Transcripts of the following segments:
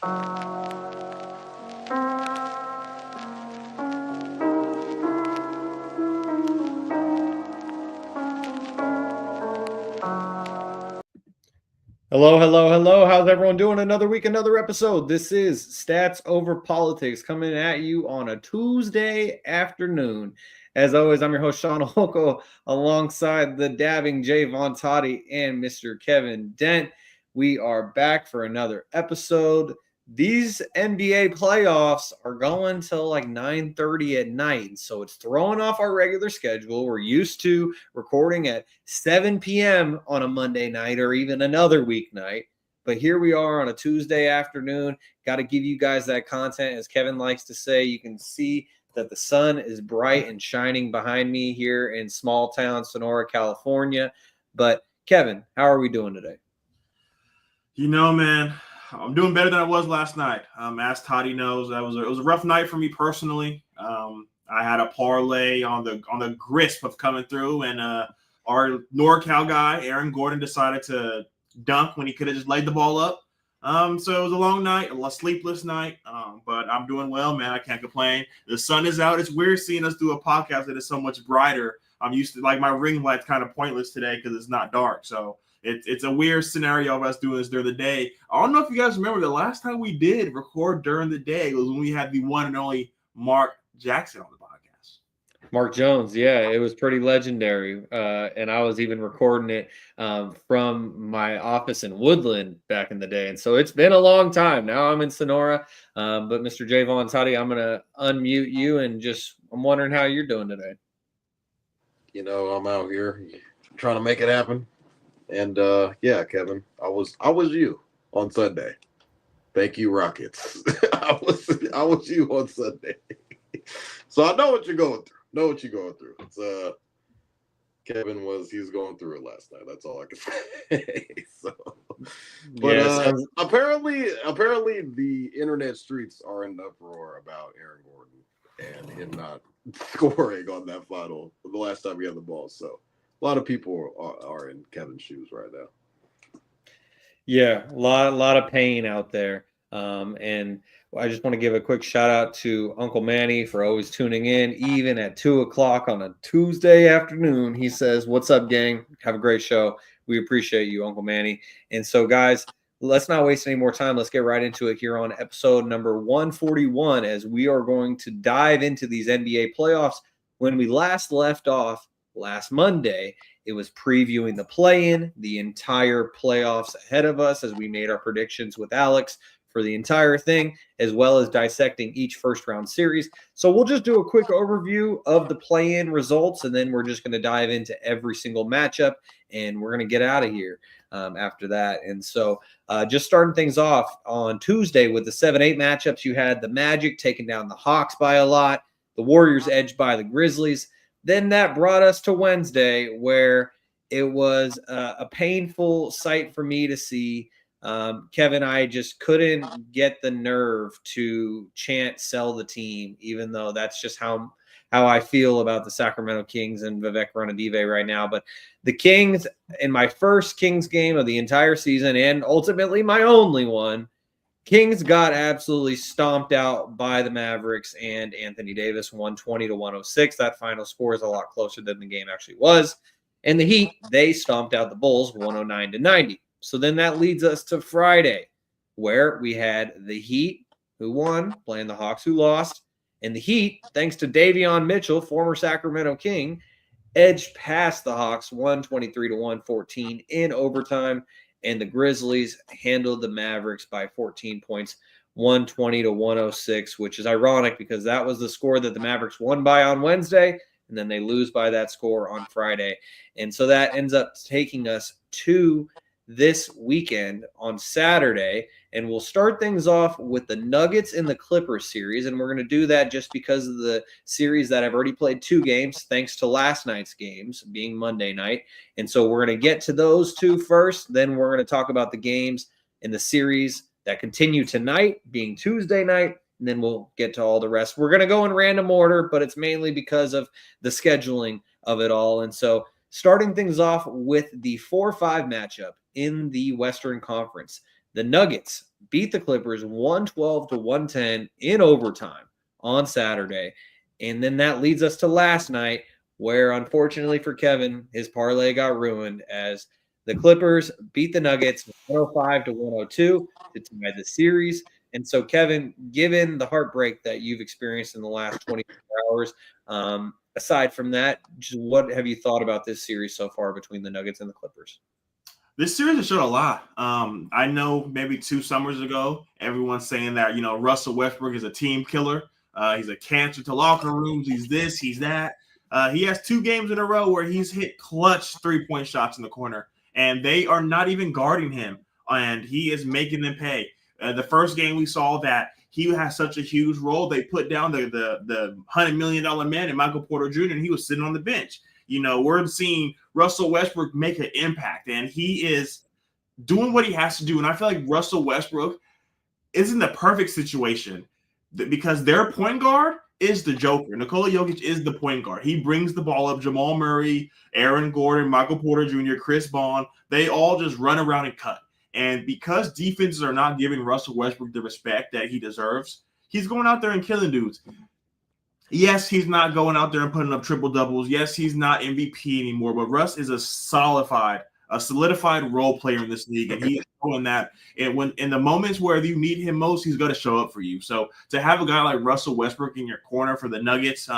Hello, hello, hello. How's everyone doing? Another week, another episode. This is Stats Over Politics coming at you on a Tuesday afternoon. As always, I'm your host, Shaun, alongside the dabbing Jaevon and Mr. Kevin Dent. We are back for another episode. These NBA playoffs are going till like 9:30 at night, so it's throwing off our regular schedule. We're used to recording at 7 p.m. on a Monday night or even another weeknight, but here we are on a Tuesday afternoon. Got to give you guys that content. As Kevin likes to say, you can see that the sun is bright and shining behind me here in small town Sonora, California. But Kevin, how are we doing today? You know, man, I'm doing better than I was last night. As Toddy knows, it was a rough night for me personally. I had a parlay on the grasp of coming through, and our NorCal guy, Aaron Gordon, decided to dunk when he could have just laid the ball up. So it was a long night, a sleepless night, but I'm doing well, man. I can't complain. The sun is out. It's weird seeing us do a podcast that is so much brighter. I'm used to, like, my ring light's kind of pointless today because it's not dark, so it's a weird scenario of us doing this during the day. I don't know if you guys remember the last time we did record during the day was when we had the one and only Mark Jackson on the podcast. Mark Jones, yeah, it was pretty legendary. And I was even recording it from my office in Woodland back in the day. And so it's been a long time. Now I'm in Sonora. But Mr. Jaevon Toddy, I'm going to unmute you and I'm wondering how you're doing today. You know, I'm out here trying to make it happen. And yeah, Kevin, I was you on Sunday. Thank you, Rockets. I was you on Sunday. So I know what you're going through. It's Kevin he was going through it last night. That's all I can say. So, but yeah, apparently the internet streets are in uproar about Aaron Gordon and him not scoring on that final the last time he had the ball. So a lot of people are in Kevin's shoes right now. Yeah, a lot of pain out there. And I just want to give a quick shout out to Uncle Manny for always tuning in, even at 2:00 on a Tuesday afternoon. He says, "What's up, gang? Have a great show. We appreciate you, Uncle Manny." And so, guys, let's not waste any more time. Let's get right into it here on episode number 141, as we are going to dive into these NBA playoffs. When we last left off last Monday, it was previewing the play-in, the entire playoffs ahead of us as we made our predictions with Alex for the entire thing, as well as dissecting each first-round series. So we'll just do a quick overview of the play-in results, and then we're just going to dive into every single matchup, and we're going to get out of here after that. And so just starting things off on Tuesday with the 7-8 matchups, you had the Magic taking down the Hawks by a lot, the Warriors edged by the Grizzlies. Then that brought us to Wednesday, where it was a painful sight for me to see. Kevin, I just couldn't get the nerve to chant "sell the team," even though that's just how I feel about the Sacramento Kings and Vivek Ranadive right now. But the Kings, in my first Kings game of the entire season, and ultimately my only one, Kings got absolutely stomped out by the Mavericks and Anthony Davis, 120-106. That final score is a lot closer than the game actually was. And the Heat, they stomped out the Bulls, 109-90. So then that leads us to Friday, where we had the Heat, who won, playing the Hawks, who lost. And the Heat, thanks to Davion Mitchell, former Sacramento King, edged past the Hawks, 123-114 in overtime. And the Grizzlies handled the Mavericks by 14 points, 120-106, which is ironic because that was the score that the Mavericks won by on Wednesday, and then they lose by that score on Friday. And so that ends up taking us to this weekend on Saturday, and we'll start things off with the Nuggets and the Clippers series, and we're going to do that just because of the series that I've already played 2 games thanks to last night's games being Monday night. And so we're going to get to those 2 first, then we're going to talk about the games in the series that continue tonight being Tuesday night, and then we'll get to all the rest. We're going to go in random order, but it's mainly because of the scheduling of it all. And so starting things off with the 4-5 matchup in the Western Conference, The Nuggets beat the Clippers 112-110 in overtime on Saturday. And then that leads us to last night, where unfortunately for Kevin, his parlay got ruined as the Clippers beat the Nuggets 105-102 to tie the series. And so, Kevin, given the heartbreak that you've experienced in the last 24 hours, aside from that, just what have you thought about this series so far between the Nuggets and the Clippers? This series has showed a lot. I know maybe 2 summers ago, everyone's saying that, Russell Westbrook is a team killer. He's a cancer to locker rooms. He's this, he's that. He has 2 games in a row where he's hit clutch 3-point shots in the corner, and they are not even guarding him, and he is making them pay. The first game we saw that he has such a huge role. They put down the $100 million man in Michael Porter Jr., and he was sitting on the bench. We're seeing Russell Westbrook make an impact, and he is doing what he has to do. And I feel like Russell Westbrook is in the perfect situation because their point guard is the Joker. Nikola Jokic is the point guard. He brings the ball up. Jamal Murray, Aaron Gordon, Michael Porter Jr., Chris Bond, they all just run around and cut. And because defenses are not giving Russell Westbrook the respect that he deserves, he's going out there and killing dudes. Yes, he's not going out there and putting up triple doubles. Yes, he's not MVP anymore, but Russ is a solidified role player in this league, and he's doing that. And when in the moments where you need him most, he's going to show up for you. So to have a guy like Russell Westbrook in your corner for the Nuggets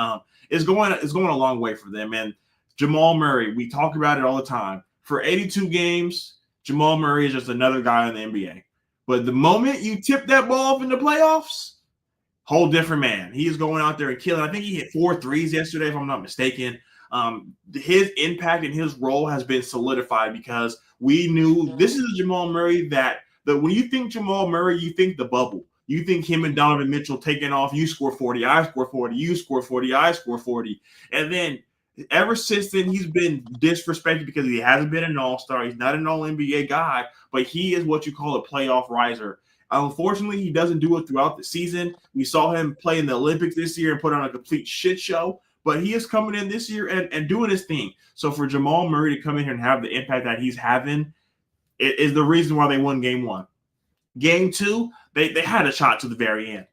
is going a long way for them. And Jamal Murray, we talk about it all the time. For 82 games, Jamal Murray is just another guy in the NBA. But the moment you tip that ball off in the playoffs, whole different man. He is going out there and killing. I think he hit 4 threes yesterday, if I'm not mistaken. His impact and his role has been solidified because we knew this is a Jamal Murray that when you think Jamal Murray, you think the bubble. You think him and Donovan Mitchell taking off, you score 40, I score 40, you score 40, I score 40. And then ever since then, he's been disrespected because he hasn't been an all-star. He's not an all-NBA guy, but he is what you call a playoff riser. Unfortunately, he doesn't do it throughout the season. We saw him play in the Olympics this year and put on a complete shit show, but he is coming in this year and doing his thing. So for Jamal Murray to come in here and have the impact that he's having, it is the reason why they won game 1. Game 2, they had a shot to the very end.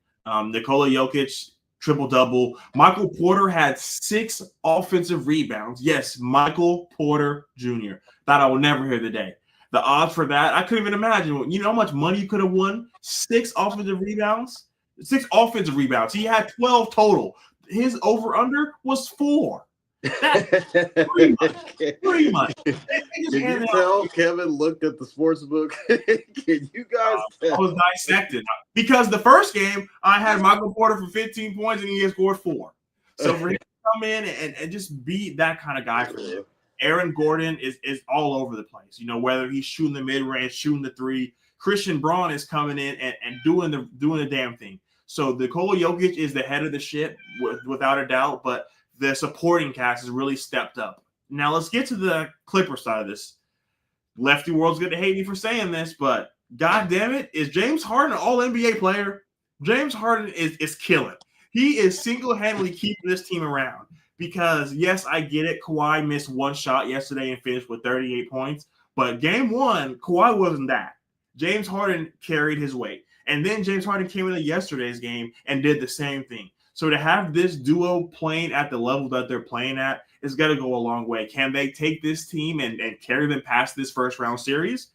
Nikola Jokic, triple-double. Michael Porter had 6 offensive rebounds. Yes, Michael Porter Jr. Thought I would never hear the day. The odds for that, I couldn't even imagine. You know how much money you could have won? 6 offensive rebounds? 6 offensive rebounds. He had 12 total. His over-under was 4. That's pretty much. Can you tell Kevin looked at the sports book? Can you guys tell? I was dissected. Because the first game, I had Michael Porter for 15 points, and he had scored 4. So for him to come in and just be that kind of guy for him. Aaron Gordon is all over the place. Whether he's shooting the mid-range, shooting the 3. Christian Braun is coming in and doing the damn thing. So Nikola Jokic is the head of the ship without a doubt, but the supporting cast has really stepped up. Now let's get to the Clipper side of this. Lefty World's going to hate me for saying this, but God damn it, is James Harden an all-NBA player? James Harden is killing. He is single-handedly keeping this team around. Because, yes, I get it. Kawhi missed 1 shot yesterday and finished with 38 points. But game 1, Kawhi wasn't that. James Harden carried his weight. And then James Harden came into yesterday's game and did the same thing. So to have this duo playing at the level that they're playing at is going to go a long way. Can they take this team and carry them past this first-round series?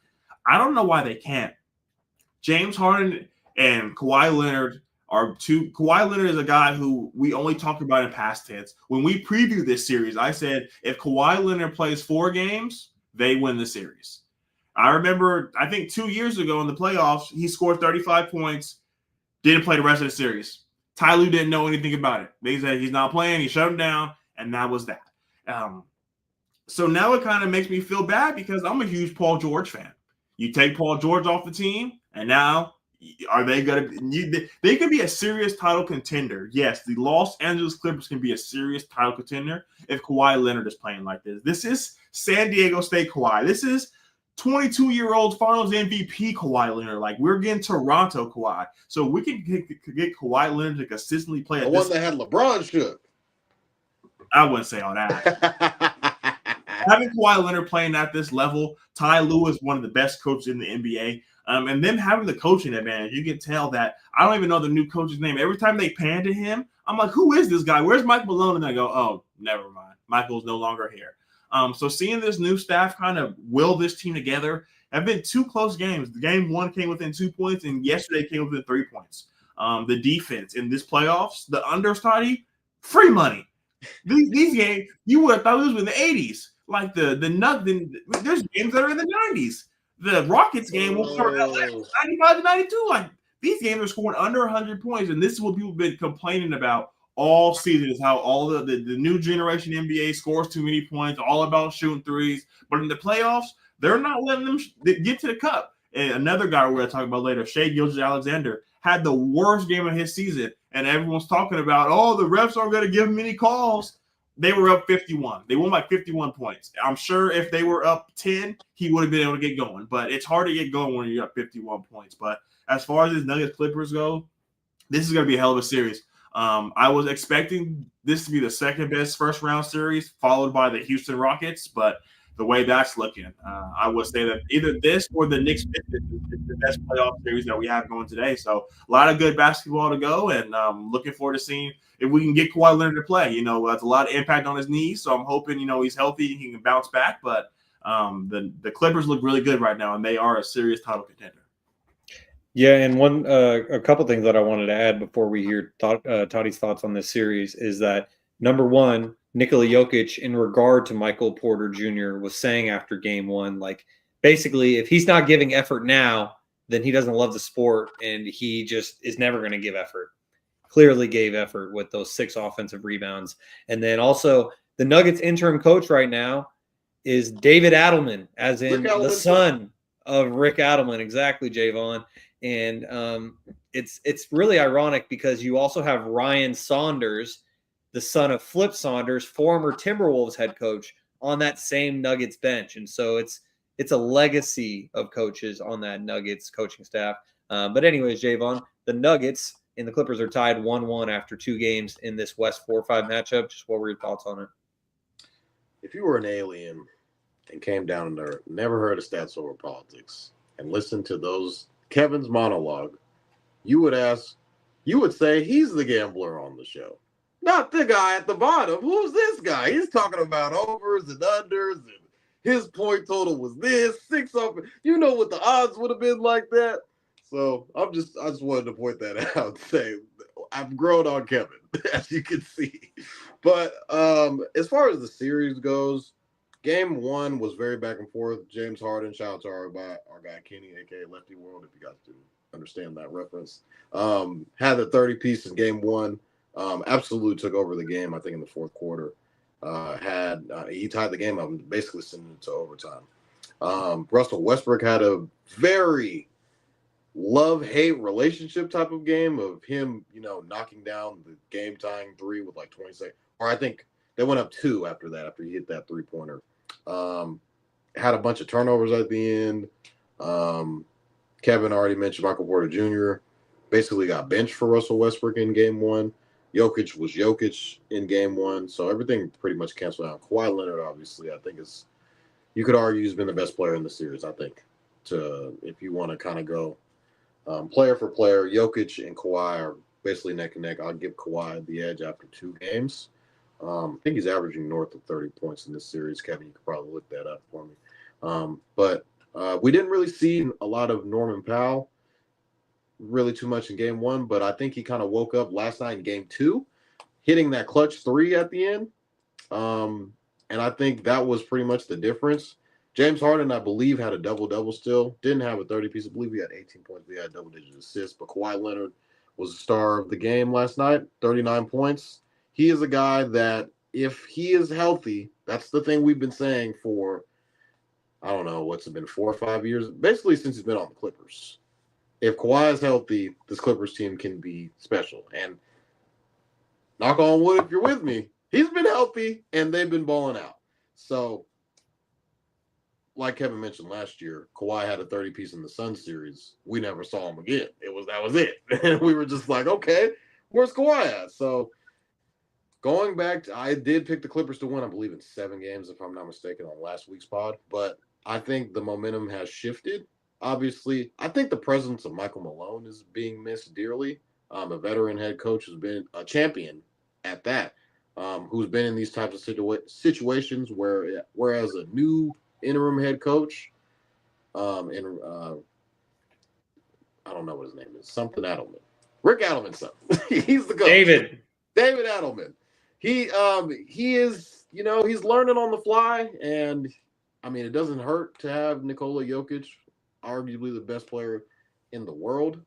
I don't know why they can't. James Harden and Kawhi Leonard Kawhi Leonard is a guy who we only talk about in past tense. When we preview this series, I said if Kawhi Leonard plays 4 games, they win the series. I remember, I think 2 years ago in the playoffs, he scored 35 points, didn't play the rest of the series. Ty Lue didn't know anything about it. They said he's not playing, he shut him down, and that was that. So now it kind of makes me feel bad because I'm a huge Paul George fan. You take Paul George off the team, and now are they going to – they could be a serious title contender. Yes, the Los Angeles Clippers can be a serious title contender if Kawhi Leonard is playing like this. This is San Diego State Kawhi. This is 22-year-old Finals MVP Kawhi Leonard. Like, we're getting Toronto Kawhi. So we can get Kawhi Leonard to consistently play at the one that had LeBron shook. I wouldn't say all that. Having Kawhi Leonard playing at this level, Ty Lue is one of the best coaches in the NBA. And them having the coaching advantage, you can tell that I don't even know the new coach's name. Every time they pan to him, I'm like, who is this guy? Where's Mike Malone? And I go, oh, never mind. Michael's no longer here. So seeing this new staff kind of will this team together, have been 2 close games. The game 1 came within 2 points, and yesterday came within 3 points. The defense in this playoffs, the understudy, free money. These games, you would have thought these were in the 80s. Like there's games that are in the 90s. The Rockets game will cover that last 95 to 92. Like these games are scoring under 100 points, and this is what people have been complaining about all season is how all the new generation NBA scores too many points, all about shooting threes. But in the playoffs, they're not letting them get to the cup. And another guy we're going to talk about later, Shai Gilgeous-Alexander, had the worst game of his season, and everyone's talking about, oh, the refs aren't going to give him any calls. They were up 51. They won by 51 points. I'm sure if they were up 10, he would have been able to get going. But it's hard to get going when you're up 51 points. But as far as his Nuggets Clippers go, this is going to be a hell of a series. I was expecting this to be the second best first round series, followed by the Houston Rockets, but the way that's looking, I would say that either this or the Knicks is the best playoff series that we have going today. So a lot of good basketball to go, and looking forward to seeing if we can get Kawhi Leonard to play. You know, that's a lot of impact on his knees, so I'm hoping, you know, he's healthy and he can bounce back. But the Clippers look really good right now, and they are a serious title contender. Yeah, and a couple things that I wanted to add before we hear Toddy's thoughts on this series is that, number one, Nikola Jokic, in regard to Michael Porter Jr., was saying after game 1, like, basically, if he's not giving effort now, then he doesn't love the sport, and he just is never going to give effort. Clearly gave effort with those 6 offensive rebounds. And then also, the Nuggets interim coach right now is David Adelman, as in the son of Rick Adelman. Exactly, Jaevon. And it's really ironic because you also have Ryan Saunders, the son of Flip Saunders, former Timberwolves head coach, on that same Nuggets bench. And so it's a legacy of coaches on that Nuggets coaching staff. But anyways, Jaevon, the Nuggets and the Clippers are tied 1-1 after 2 games in this West 4-5 matchup. Just what were your thoughts on it? If you were an alien and came down to Earth, never heard of Stats Over Politics, and listened to Kevin's monologue, you would say he's the gambler on the show, not the guy at the bottom. Who's this guy? He's talking about overs and unders, and his point total was this 6 up. You know what the odds would have been like that. So I just wanted to point that out. Say I've grown on Kevin, as you can see. But as far as the series goes, game 1 was very back and forth. James Harden, shout out to our guy Kenny, aka Lefty World, if you guys didn't understand that reference. Had the 30 piece in game 1. Absolutely took over the game, I think, in the fourth quarter. He tied the game up and basically sent it to overtime. Russell Westbrook had a very love-hate relationship type of game of him, knocking down the game-tying 3 with like 20 seconds. Or I think they went up 2 after that, after he hit that 3-pointer. Had a bunch of turnovers at the end. Kevin already mentioned Michael Porter Jr. basically got benched for Russell Westbrook in game 1. Jokic was Jokic in game 1. So everything pretty much canceled out. Kawhi Leonard, obviously, I think you could argue he's been the best player in the series, I think, if you want to kind of go player for player. Jokic and Kawhi are basically neck and neck. I'll give Kawhi the edge after 2 games. I think he's averaging north of 30 points in this series. Kevin, you could probably look that up for me. But we didn't really see a lot of Norman Powell really too much in game 1, but I think he kind of woke up last night in game 2, hitting that clutch 3 at the end. And I think that was pretty much the difference. James Harden, I believe, had a double-double still. Didn't have a 30-piece. I believe he had 18 points. We had double-digit assists. But Kawhi Leonard was the star of the game last night, 39 points. He is a guy that, if he is healthy, that's the thing we've been saying for, I don't know, what's it been, 4 or 5 years? Basically since he's been on the Clippers. If Kawhi is healthy, this Clippers team can be special. And knock on wood if you're with me, he's been healthy and they've been balling out. So, like Kevin mentioned last year, Kawhi had a 30-piece in the Sun series. We never saw him again. That was it. And we were just like, okay, where's Kawhi at? So going back, I did pick the Clippers to win, I believe, in 7 games, if I'm not mistaken, on last week's pod. But I think the momentum has shifted. obviously, I think the presence of Michael Malone is being missed dearly. A veteran head coach who's been a champion at that, who's been in these types of situations whereas a new interim head coach, and I don't know what his name is, something Adelman, Rick Adelman's son. He's the coach. David Adelman. He is, he's learning on the fly, and I mean, it doesn't hurt to have Nikola Jokic, arguably the best player in the world,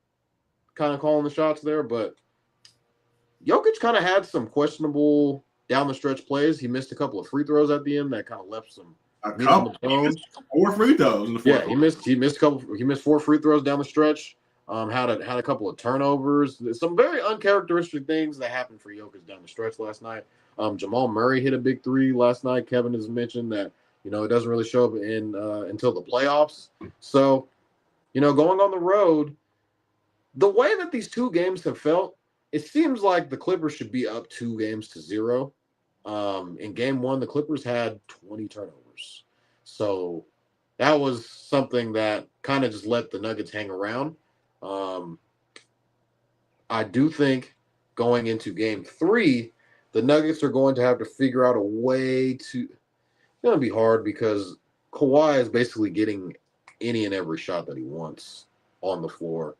kind of calling the shots there, but Jokic kind of had some questionable down the stretch plays. He missed a couple of free throws at the end that kind of left some meat on the bone. 4 free throws in the fourth. Yeah, he missed 4 free throws down the stretch. Had a couple of turnovers. Some very uncharacteristic things that happened for Jokic down the stretch last night. Jamal Murray hit a big 3 last night. Kevin has mentioned that it doesn't really show up in until the playoffs. So, going on the road, the way that these 2 games have felt, it seems like the Clippers should be up 2-0. In game 1, the Clippers had 20 turnovers. So that was something that kind of just let the Nuggets hang around. I do think going into game 3, the Nuggets are going to have to figure out a way to – it's going to be hard because Kawhi is basically getting any and every shot that he wants on the floor.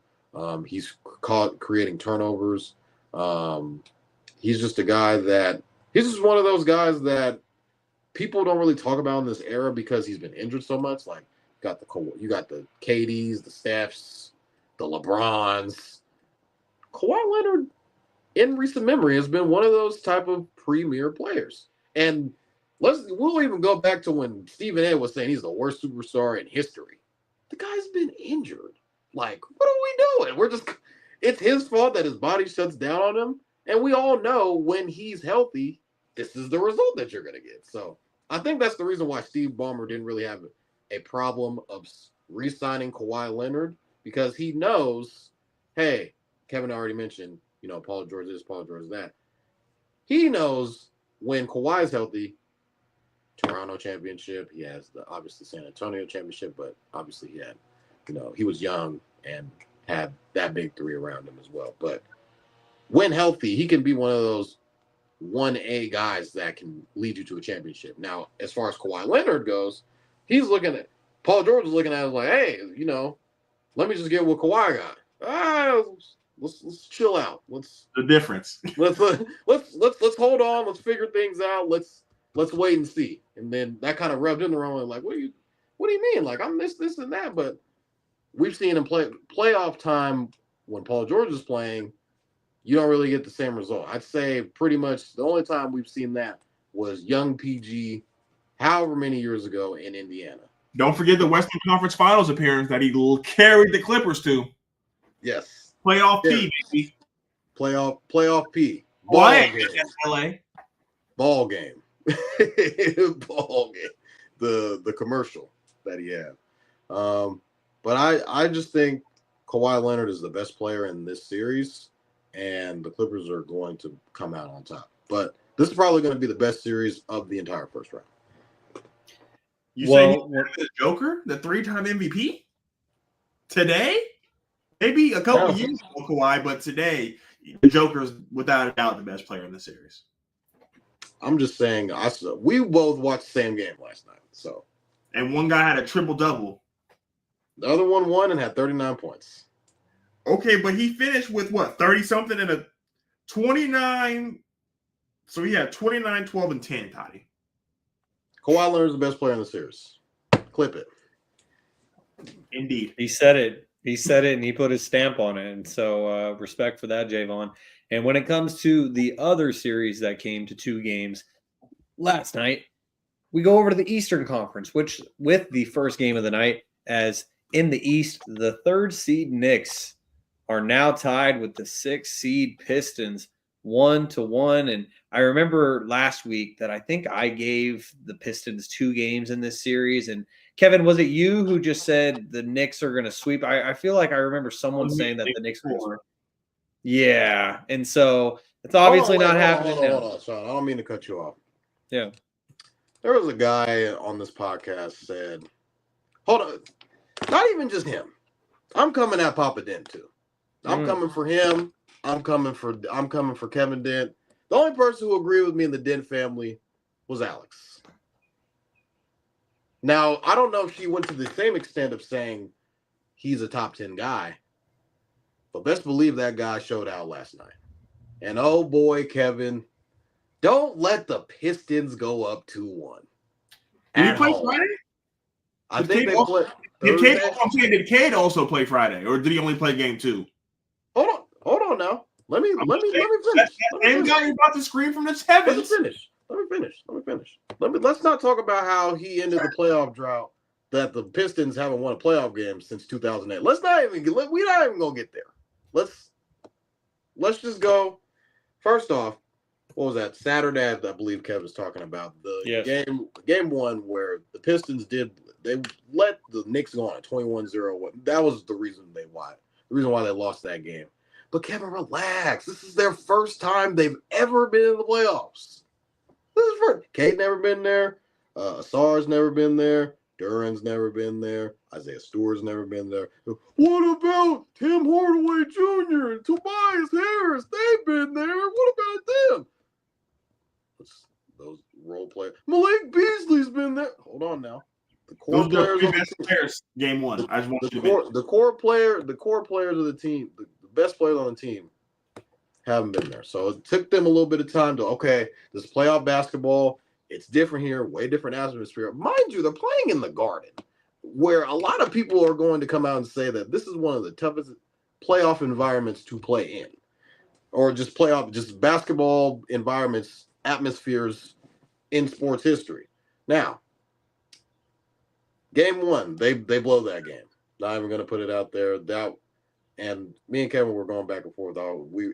He's caught creating turnovers. He's just a guy that – he's just one of those guys that people don't really talk about in this era because he's been injured so much. Like, you got the KDs, the Stephs, the LeBrons. Kawhi Leonard, in recent memory, has been one of those type of premier players. And we'll even go back to when Stephen A. was saying he's the worst superstar in history. The guy's been injured. Like, what are we doing? It's his fault that his body shuts down on him. And we all know when he's healthy, this is the result that you're going to get. So I think that's the reason why Steve Ballmer didn't really have a problem of re-signing Kawhi Leonard, because he knows, hey, Kevin already mentioned, Paul George this, Paul George that. He knows when Kawhi's healthy, Toronto championship, he has obviously San Antonio championship, but obviously he had, he was young and had that big 3 around him as well. But when healthy, he can be one of those 1A guys that can lead you to a championship. Now, as far as Kawhi Leonard goes, Paul George is looking at it like, hey, let me just get what Kawhi got. Let's chill out. The difference. Let's hold on. Let's figure things out. Let's wait and see. And then that kind of rubbed in the wrong way. Like, what do you mean? Like, I'm this and that. But we've seen in playoff time when Paul George is playing, you don't really get the same result. I'd say pretty much the only time we've seen that was young PG, however many years ago in Indiana. Don't forget the Western Conference Finals appearance that he carried the Clippers to. Yes. Playoff P, baby. Playoff P. Ball game. LA. Ball game. Ball game. The commercial that he had. But I just think Kawhi Leonard is the best player in this series, and the Clippers are going to come out on top. But this is probably going to be the best series of the entire first round. You say he's the Joker, the 3-time MVP? Today? Maybe a couple years ago, Kawhi, but today, the Joker's without a doubt the best player in the series. I'm just saying, we both watched the same game last night. So, and one guy had a triple-double. The other one won and had 39 points. Okay, but he finished with what, 30-something and a 29. So he had 29, 12, and 10, Toddy. Kawhi Leonard's the best player in the series. Clip it. Indeed. He said it. He said it, and he put his stamp on it. And so respect for that, Jaevon. And when it comes to the other series that came to 2 games last night, we go over to the Eastern Conference, which with the first game of the night, as in the East, the 3rd seed Knicks are now tied with the 6th seed Pistons 1-1. And I remember last week that I think I gave the Pistons 2 games in this series. And Kevin, was it you who just said the Knicks are going to sweep? I feel like I remember someone saying that the Knicks were. Yeah. And so it's obviously not happening now. Hold on, Shaun. I don't mean to cut you off. Yeah. There was a guy on this podcast said, hold on. Not even just him. I'm coming at Papa Dent too. I'm coming for him. I'm coming for Kevin Dent. The only person who agreed with me in the Dent family was Alex. Now, I don't know if she went to the same extent of saying he's a top 10 guy, but best believe that guy showed out last night. And oh boy, Kevin, don't let the Pistons go up 2-1. Did he play Friday? I think they play. Did Cade also play Friday, or did he only play game 2? Hold on now. Let me finish. Same guy you're about to scream from the heavens. Let me finish. Let's not talk about how he ended the playoff drought that the Pistons haven't won a playoff game since 2008. We're not even gonna get there. Let's just go. First off, what was that? Saturday, I believe Kev was talking about the game 1 where the Pistons they let the Knicks go on a 21-0. That was the reason why they lost that game. But Kevin, relax. This is their first time they've ever been in the playoffs. This is first. Cade never been there. Asar's never been there. Duran's never been there. Isaiah Stewart's never been there. What about Tim Hardaway Jr. and Tobias Harris? They've been there. What about them? Those role players. Malik Beasley's been there. Hold on now. The core players game 1. The core players of the team, the best players on the team, haven't been there. So it took them a little bit of time to this playoff basketball. It's different here, way different atmosphere. Mind you, they're playing in the Garden, where a lot of people are going to come out and say that this is one of the toughest playoff environments to play in, or just basketball environments, atmospheres in sports history. Now, game 1, they blow that game. Not even going to put it out there. And me and Kevin were going back and forth.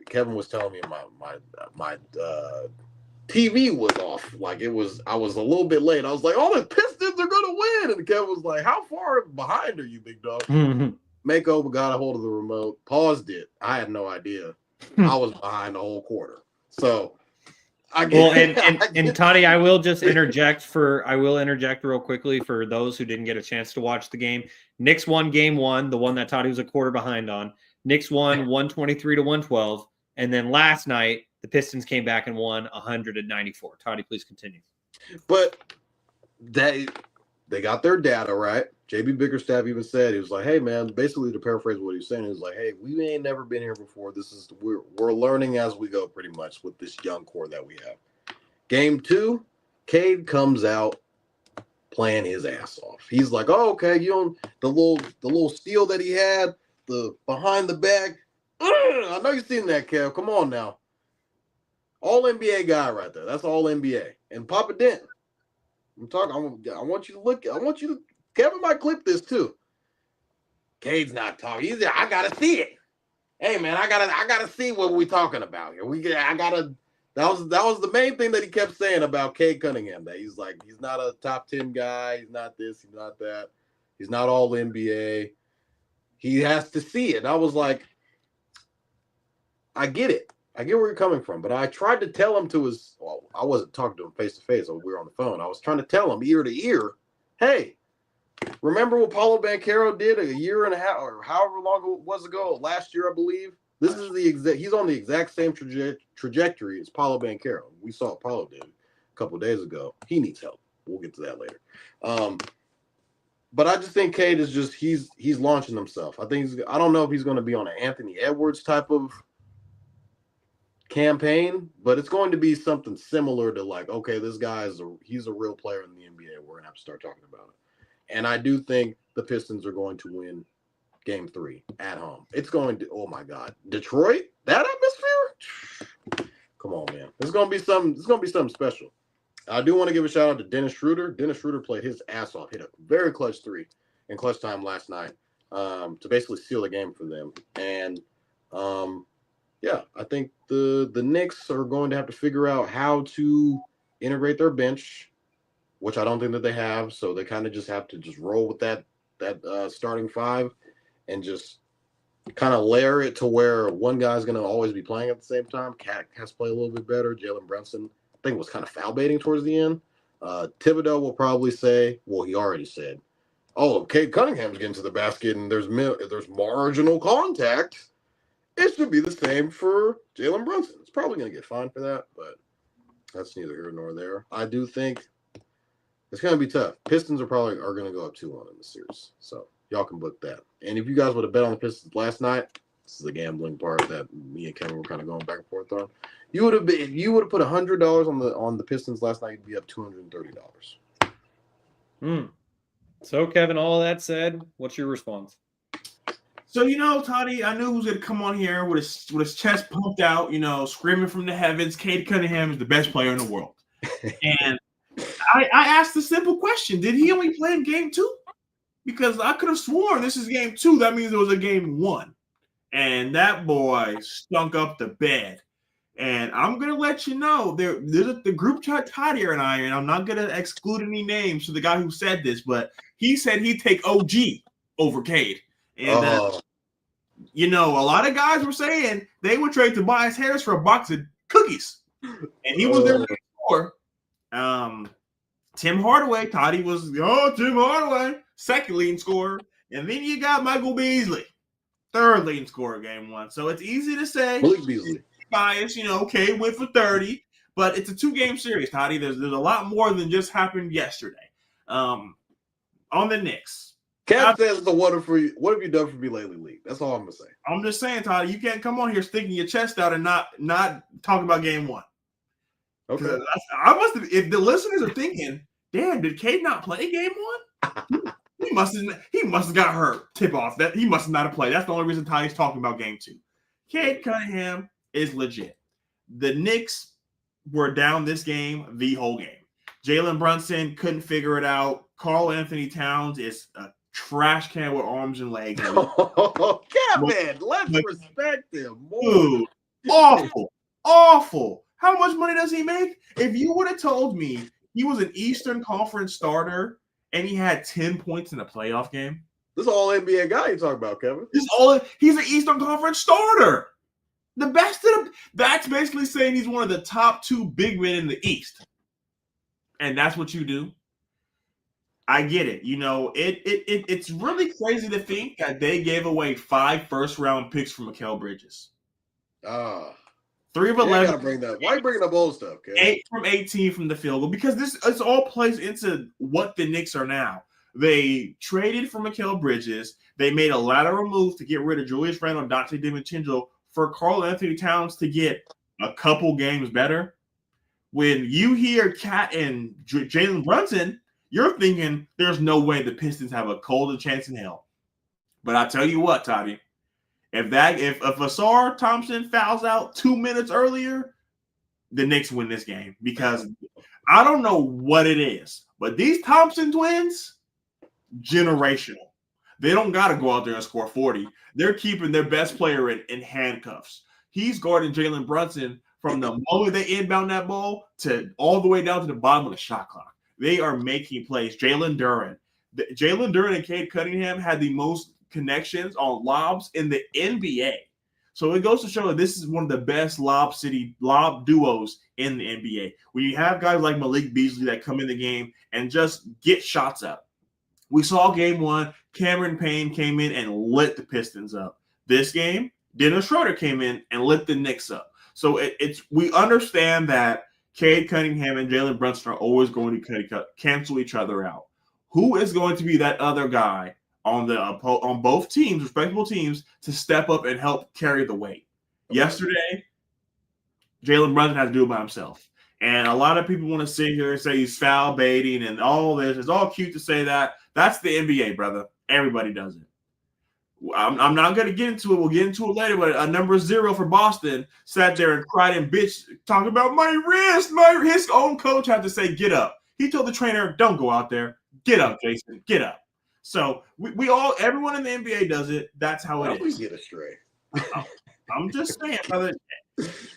Kevin was telling me my TV was off. I was a little bit late. I was like, the Pistons are going to win. And Kevin was like, how far behind are you, big dog? Mako got a hold of the remote, paused it. I had no idea. I was behind the whole quarter. So and Toddy, I will interject real quickly for those who didn't get a chance to watch the game. Knicks won game 1, the one that Toddy was a quarter behind on. Knicks won 123-112, and then last night the Pistons came back and won 194. Toddy, please continue. But they got their data right. JB Bickerstaff even said, he was like, hey man, basically to paraphrase what he was saying, he was like, hey, we ain't never been here before. We're learning as we go pretty much with this young core that we have. Game 2, Cade comes out playing his ass off. He's like, oh, okay, the little steal that he had, the behind the back. I know you've seen that, Kev. Come on now. All NBA guy right there. That's all NBA. And Papa Dent. I want you to Kevin might clip this too. Cade's not talking. He's I gotta see it. Hey man, I gotta see what we're talking about here. That was the main thing that he kept saying about Cade Cunningham. That he's like, he's not a top 10 guy, he's not this, he's not that, he's not all NBA. He has to see it. And I was like, I get it. I get where you're coming from, but I tried to tell him I wasn't talking to him face to face, we were on the phone. I was trying to tell him ear to ear, hey, remember what Paulo Banchero did a year and a half or however long it was ago, last year, I believe? This is he's on the exact same trajectory as Paulo Banchero. We saw what Paulo did a couple of days ago. He needs help. We'll get to that later. But I just think Cade is he's launching himself. I don't know if he's going to be on an Anthony Edwards type of campaign, but it's going to be something similar to like, okay, this guy he's a real player in the NBA. We're gonna have to start talking about it. And I do think the Pistons are going to win game 3 at home. It's going to, oh my God, Detroit, that atmosphere. Come on, man. It's gonna be something special. I do want to give a shout out to Dennis Schroeder. Dennis Schroeder played his ass off, hit a very clutch 3 in clutch time last night to basically seal the game for them. And yeah, I think the Knicks are going to have to figure out how to integrate their bench, which I don't think that they have. So they kind of just have to just roll with that starting 5 and just kind of layer it to where one guy's going to always be playing at the same time. Cat has to play a little bit better. Jalen Brunson, I think, was kind of foul baiting towards the end. Thibodeau will probably say, well, he already said, Oh, Kate Cunningham's getting to the basket, and there's marginal contact. It should be the same for Jalen Brunson. It's probably going to get fined for that, but that's neither here nor there. I do think it's going to be tough. Pistons are going to go up 2-1 in the series, so y'all can book that. And if you guys would have bet on the Pistons last night, this is the gambling part that me and Kevin were kind of going back and forth on. You would have put $100 on the Pistons last night, you'd be up $230. So, Kevin, all that said, what's your response? So, Toddy, I knew he was going to come on here with his chest pumped out, screaming from the heavens, Cade Cunningham is the best player in the world. And I asked a simple question. Did he only play in game 2? Because I could have sworn this is game 2. That means it was a game 1. And that boy stunk up the bed. And I'm going to let you know, there's the group chat Toddy and I'm not going to exclude any names to the guy who said this, but he said he'd take OG over Cade. And, a lot of guys were saying they would trade Tobias Harris for a box of cookies. And he was there to score. Tim Hardaway, Toddy was, Tim Hardaway, second leading scorer. And then you got Michael Beasley, third leading scorer game 1. So it's easy to say. Malik Beasley. Bias, Cade went for 30, but it's a 2-game series, Toddy. There's a lot more than just happened yesterday. On the Knicks. Cat says what have you done for me lately, Lee? That's all I'm gonna say. I'm just saying, Toddy, you can't come on here sticking your chest out and not talk about game 1. Okay. I must have, if the listeners are thinking, damn, did Cade not play game 1? He must have got hurt. Tip off that he must not have played. That's the only reason Toddy's talking about game 2. Cade Cunningham is legit. The Knicks were down this game the whole game. Jalen Brunson couldn't figure it out. Karl Anthony Towns is a trash can with arms and legs. Kevin, let's respect him more. Dude, awful. How much money does he make? If you would have told me he was an Eastern Conference starter and he had 10 points in a playoff game. This is all NBA guy you talking about, Kevin. He's an Eastern Conference starter. The best of them. That's basically saying he's one of the top 2 big men in the East. And that's what you do. I get it. It's really crazy to think that they gave away 5 first-round picks for Mikal Bridges. 3 of 11. Gotta bring that. Why are you bringing up old stuff, Kevin? 8 from 18 from the field goal. Because it's all plays into what the Knicks are now. They traded for Mikal Bridges. They made a lateral move to get rid of Julius Randle and Dante DiVincenzo for Karl Anthony Towns to get a couple games better. When you hear Cat and Jalen Brunson, you're thinking there's no way the Pistons have a golden chance in hell. But I tell you what, Toddy, if Asar Thompson fouls out 2 minutes earlier, the Knicks win this game. Because I don't know what it is, but these Thompson twins, generational. They don't got to go out there and score 40. They're keeping their best player in handcuffs. He's guarding Jalen Brunson from the moment they inbound that ball to all the way down to the bottom of the shot clock. They are making plays. Jalen Duren and Cade Cunningham had the most connections on lobs in the NBA. So it goes to show that this is one of the best lob duos in the NBA. When you have guys like Malik Beasley that come in the game and just get shots up. We saw game 1, Cameron Payne came in and lit the Pistons up. This game, Dennis Schroeder came in and lit the Knicks up. So we understand that Cade Cunningham and Jalen Brunson are always going to cancel each other out. Who is going to be that other guy on both teams, respectable teams, to step up and help carry the weight? Okay. Yesterday, Jalen Brunson had to do it by himself. And a lot of people want to sit here and say he's foul baiting and all this. It's all cute to say that. That's the NBA, brother. Everybody does it. I'm not going to get into it. We'll get into it later. But a number 0 for Boston sat there and cried and bitched, talking about my wrist. His own coach had to say, get up. He told the trainer, don't go out there. Get up, Jason. Get up. So everyone in the NBA does it. That's how it is. We get astray. I'm just saying, brother.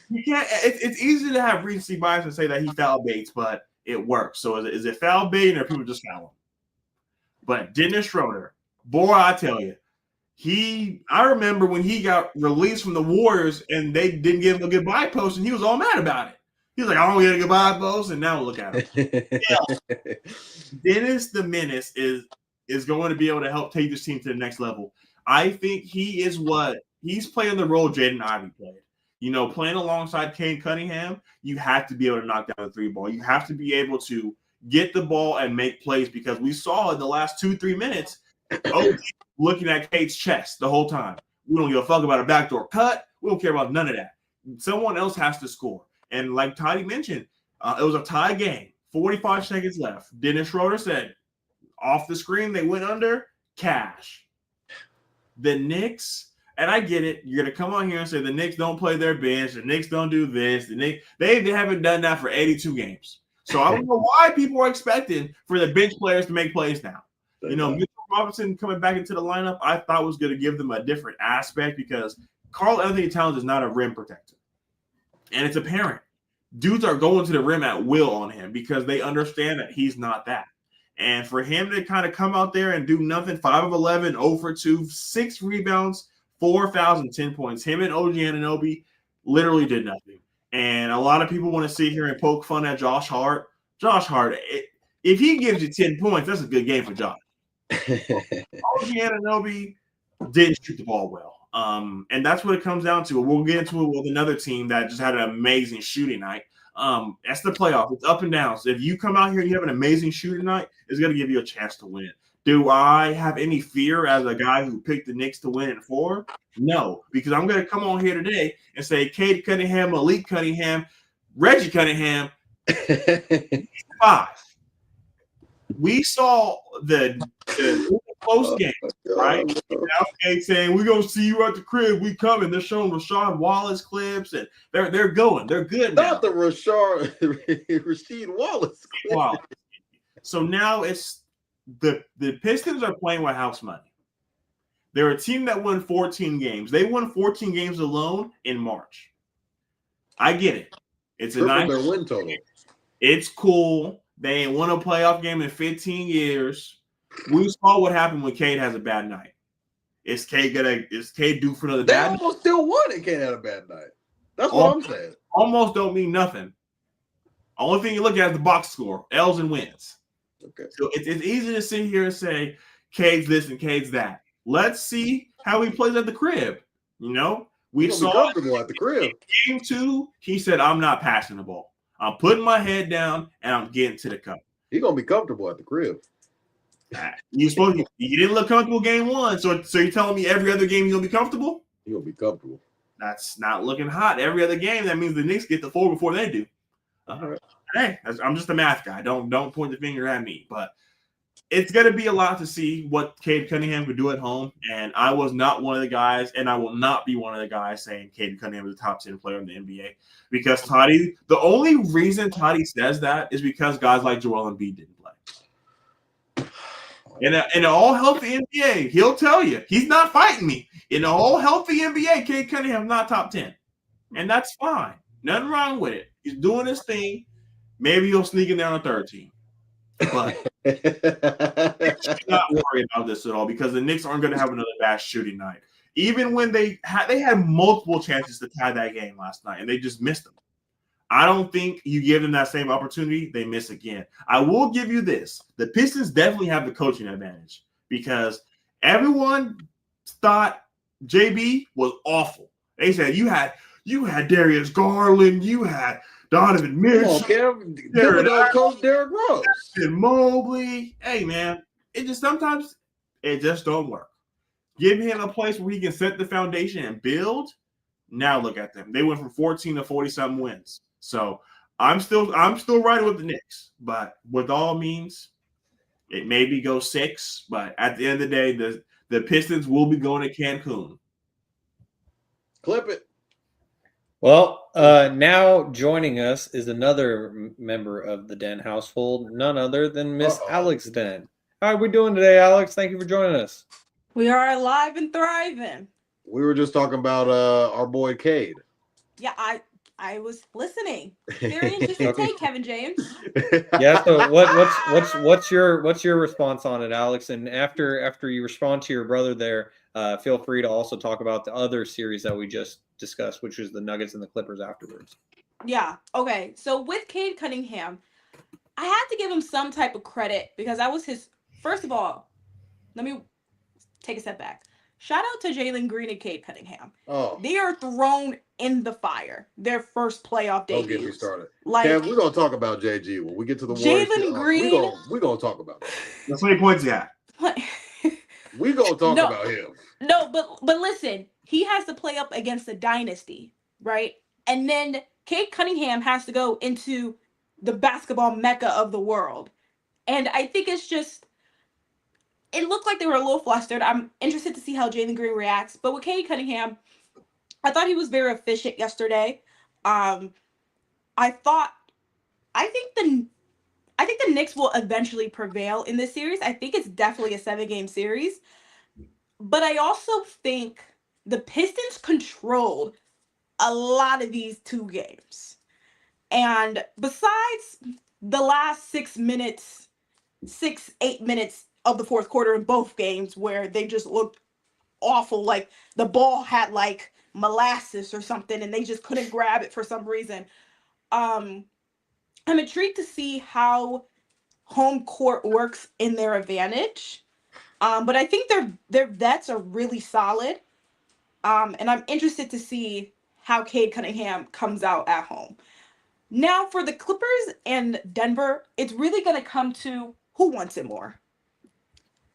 You can't. It's easy to have recency bias and say that he foul baits, but it works. So is it foul baiting or people just foul him? But Dennis Schroeder, boy, I tell you, I remember when he got released from the Warriors and they didn't give him a goodbye post, and he was all mad about it. He was like, I don't get a goodbye post, and now look at him. Yeah. Dennis the Menace is is going to be able to help take this team to the next level. I think he's playing the role Jaden Ivey played. You know, playing alongside Cade Cunningham, you have to be able to knock down the 3 ball. You have to be able to get the ball and make plays, because we saw in the last 2-3 minutes, looking at Cade's chest the whole time. We don't give a fuck about a backdoor cut. We don't care about none of that. Someone else has to score. And like Toddy mentioned, it was a tie game. 45 seconds left. Dennis Schroeder said, off the screen, they went under, cash. The Knicks, and I get it, you're going to come on here and say the Knicks don't play their bench, the Knicks don't do this, they haven't done that for 82 games. So I don't know why people are expecting for the bench players to make plays now. You know, Mitchell Robinson coming back into the lineup, I thought was going to give them a different aspect, because Karl Anthony Towns is not a rim protector. And it's apparent. Dudes are going to the rim at will on him because they understand that he's not that. And for him to kind of come out there and do nothing, 5 of 11, 0 for 2, 6 rebounds, 4 fouls, and 10 points. Him and OG Anunoby literally did nothing. And a lot of people want to sit here and poke fun at Josh Hart. Josh Hart, if he gives you 10 points, that's a good game for Josh. OG Anunoby didn't shoot the ball well. And that's what it comes down to. We'll get into it with another team that just had an amazing shooting night. That's the playoff. It's up and down. So if you come out here and you have an amazing shooting night, it's going to give you a chance to win. Do I have any fear as a guy who picked the Knicks to win in 4? No, because I'm going to come on here today and say Cade Cunningham, Malik Cunningham, Reggie Cunningham, 5. We saw the close game, right? Now Cade saying, we're going to see you at the crib. We coming. They're showing Rashad Wallace clips, and they're going. They're good now. Not the Rasheed Wallace clip. Wow. So now it's the Pistons are playing with house money. They're a team that won 14 games. They won 14 games alone in March. I get it. It's a nice their win total. It's cool. They ain't won a playoff game in 15 years. We saw what happened when Cade has a bad night. Is Cade due for another bad night? They almost still won and Cade had a bad night. That's what I'm saying. Almost don't mean nothing. Only thing you look at is the box score, L's and wins. Okay. So it's easy to sit here and say Cade's this and Cade's that. Let's see how he plays at the crib. You know, we saw comfortable at the crib. Game 2, he said, I'm not passing the ball. I'm putting my head down and I'm getting to the cup. He's gonna be comfortable at the crib. You didn't look comfortable game 1, so you're telling me every other game you're gonna be comfortable? He's gonna be comfortable. That's not looking hot. Every other game, that means the Knicks get the 4 before they do. All right. Hey, I'm just a math guy. Don't point the finger at me. But it's going to be a lot to see what Cade Cunningham could do at home. And I was not one of the guys, and I will not be one of the guys saying Cade Cunningham is a top 10 player in the NBA. Because the only reason Toddy says that is because guys like Joel Embiid didn't play. In an all-healthy NBA, he'll tell you, he's not fighting me. In an all-healthy NBA, Cade Cunningham not top 10. And that's fine. Nothing wrong with it. He's doing his thing. Maybe he'll sneak in there on a 3rd team. But not worry about this at all, because the Knicks aren't going to have another bad shooting night. Even when they had multiple chances to tie that game last night, and they just missed them. I don't think you give them that same opportunity, they miss again. I will give you this. The Pistons definitely have the coaching advantage, because everyone thought JB was awful. They said you had Darius Garland, you had Donovan Mitchell, Coach Derrick Rose, and Mobley. Hey man, sometimes it just don't work. Give him a place where he can set the foundation and build. Now look at them. They went from 14 to 40-something wins. So I'm still riding with the Knicks, but with all means, it maybe go 6. But at the end of the day, the Pistons will be going to Cancun. Clip it. Well, now joining us is another member of the Den household, none other than Miss Alex Den. How are we doing today, Alex? Thank you for joining us. We are alive and thriving. We were just talking about our boy Cade. Yeah, I was listening. Very interesting take, Kevin James. Yeah. So what's your response on it, Alex? And after you respond to your brother there, feel free to also talk about the other series that we just discussed, which is the Nuggets and the Clippers afterwards. Yeah. Okay. So with Cade Cunningham, I had to give him some type of credit because I was his. First of all, let me take a step back. Shout out to Jalen Green and Cade Cunningham. Oh, They are thrown in the fire. Their first playoff don't get me debuts. started. Like, Kev, we're gonna talk about JG when we get to the Warriors. Jalen Green. We're gonna talk about that. That's how many points he had. We're gonna talk No. about him. No, but listen, he has to play up against the dynasty, right? And then Cade Cunningham has to go into the basketball mecca of the world. And I think it's just, it looked like they were a little flustered. I'm interested to see how Jalen Green reacts. But with Cade Cunningham, I thought he was very efficient yesterday. I think the Knicks will eventually prevail in this series. I think it's definitely a 7-game series. But I also think the Pistons controlled a lot of these 2 games. And besides the last 8 minutes of the fourth quarter in both games where they just looked awful, like the ball had like molasses or something and they just couldn't grab it for some reason. I'm intrigued to see how home court works in their advantage. But I think their vets are really solid. And I'm interested to see how Cade Cunningham comes out at home. Now for the Clippers and Denver, it's really going to come to who wants it more.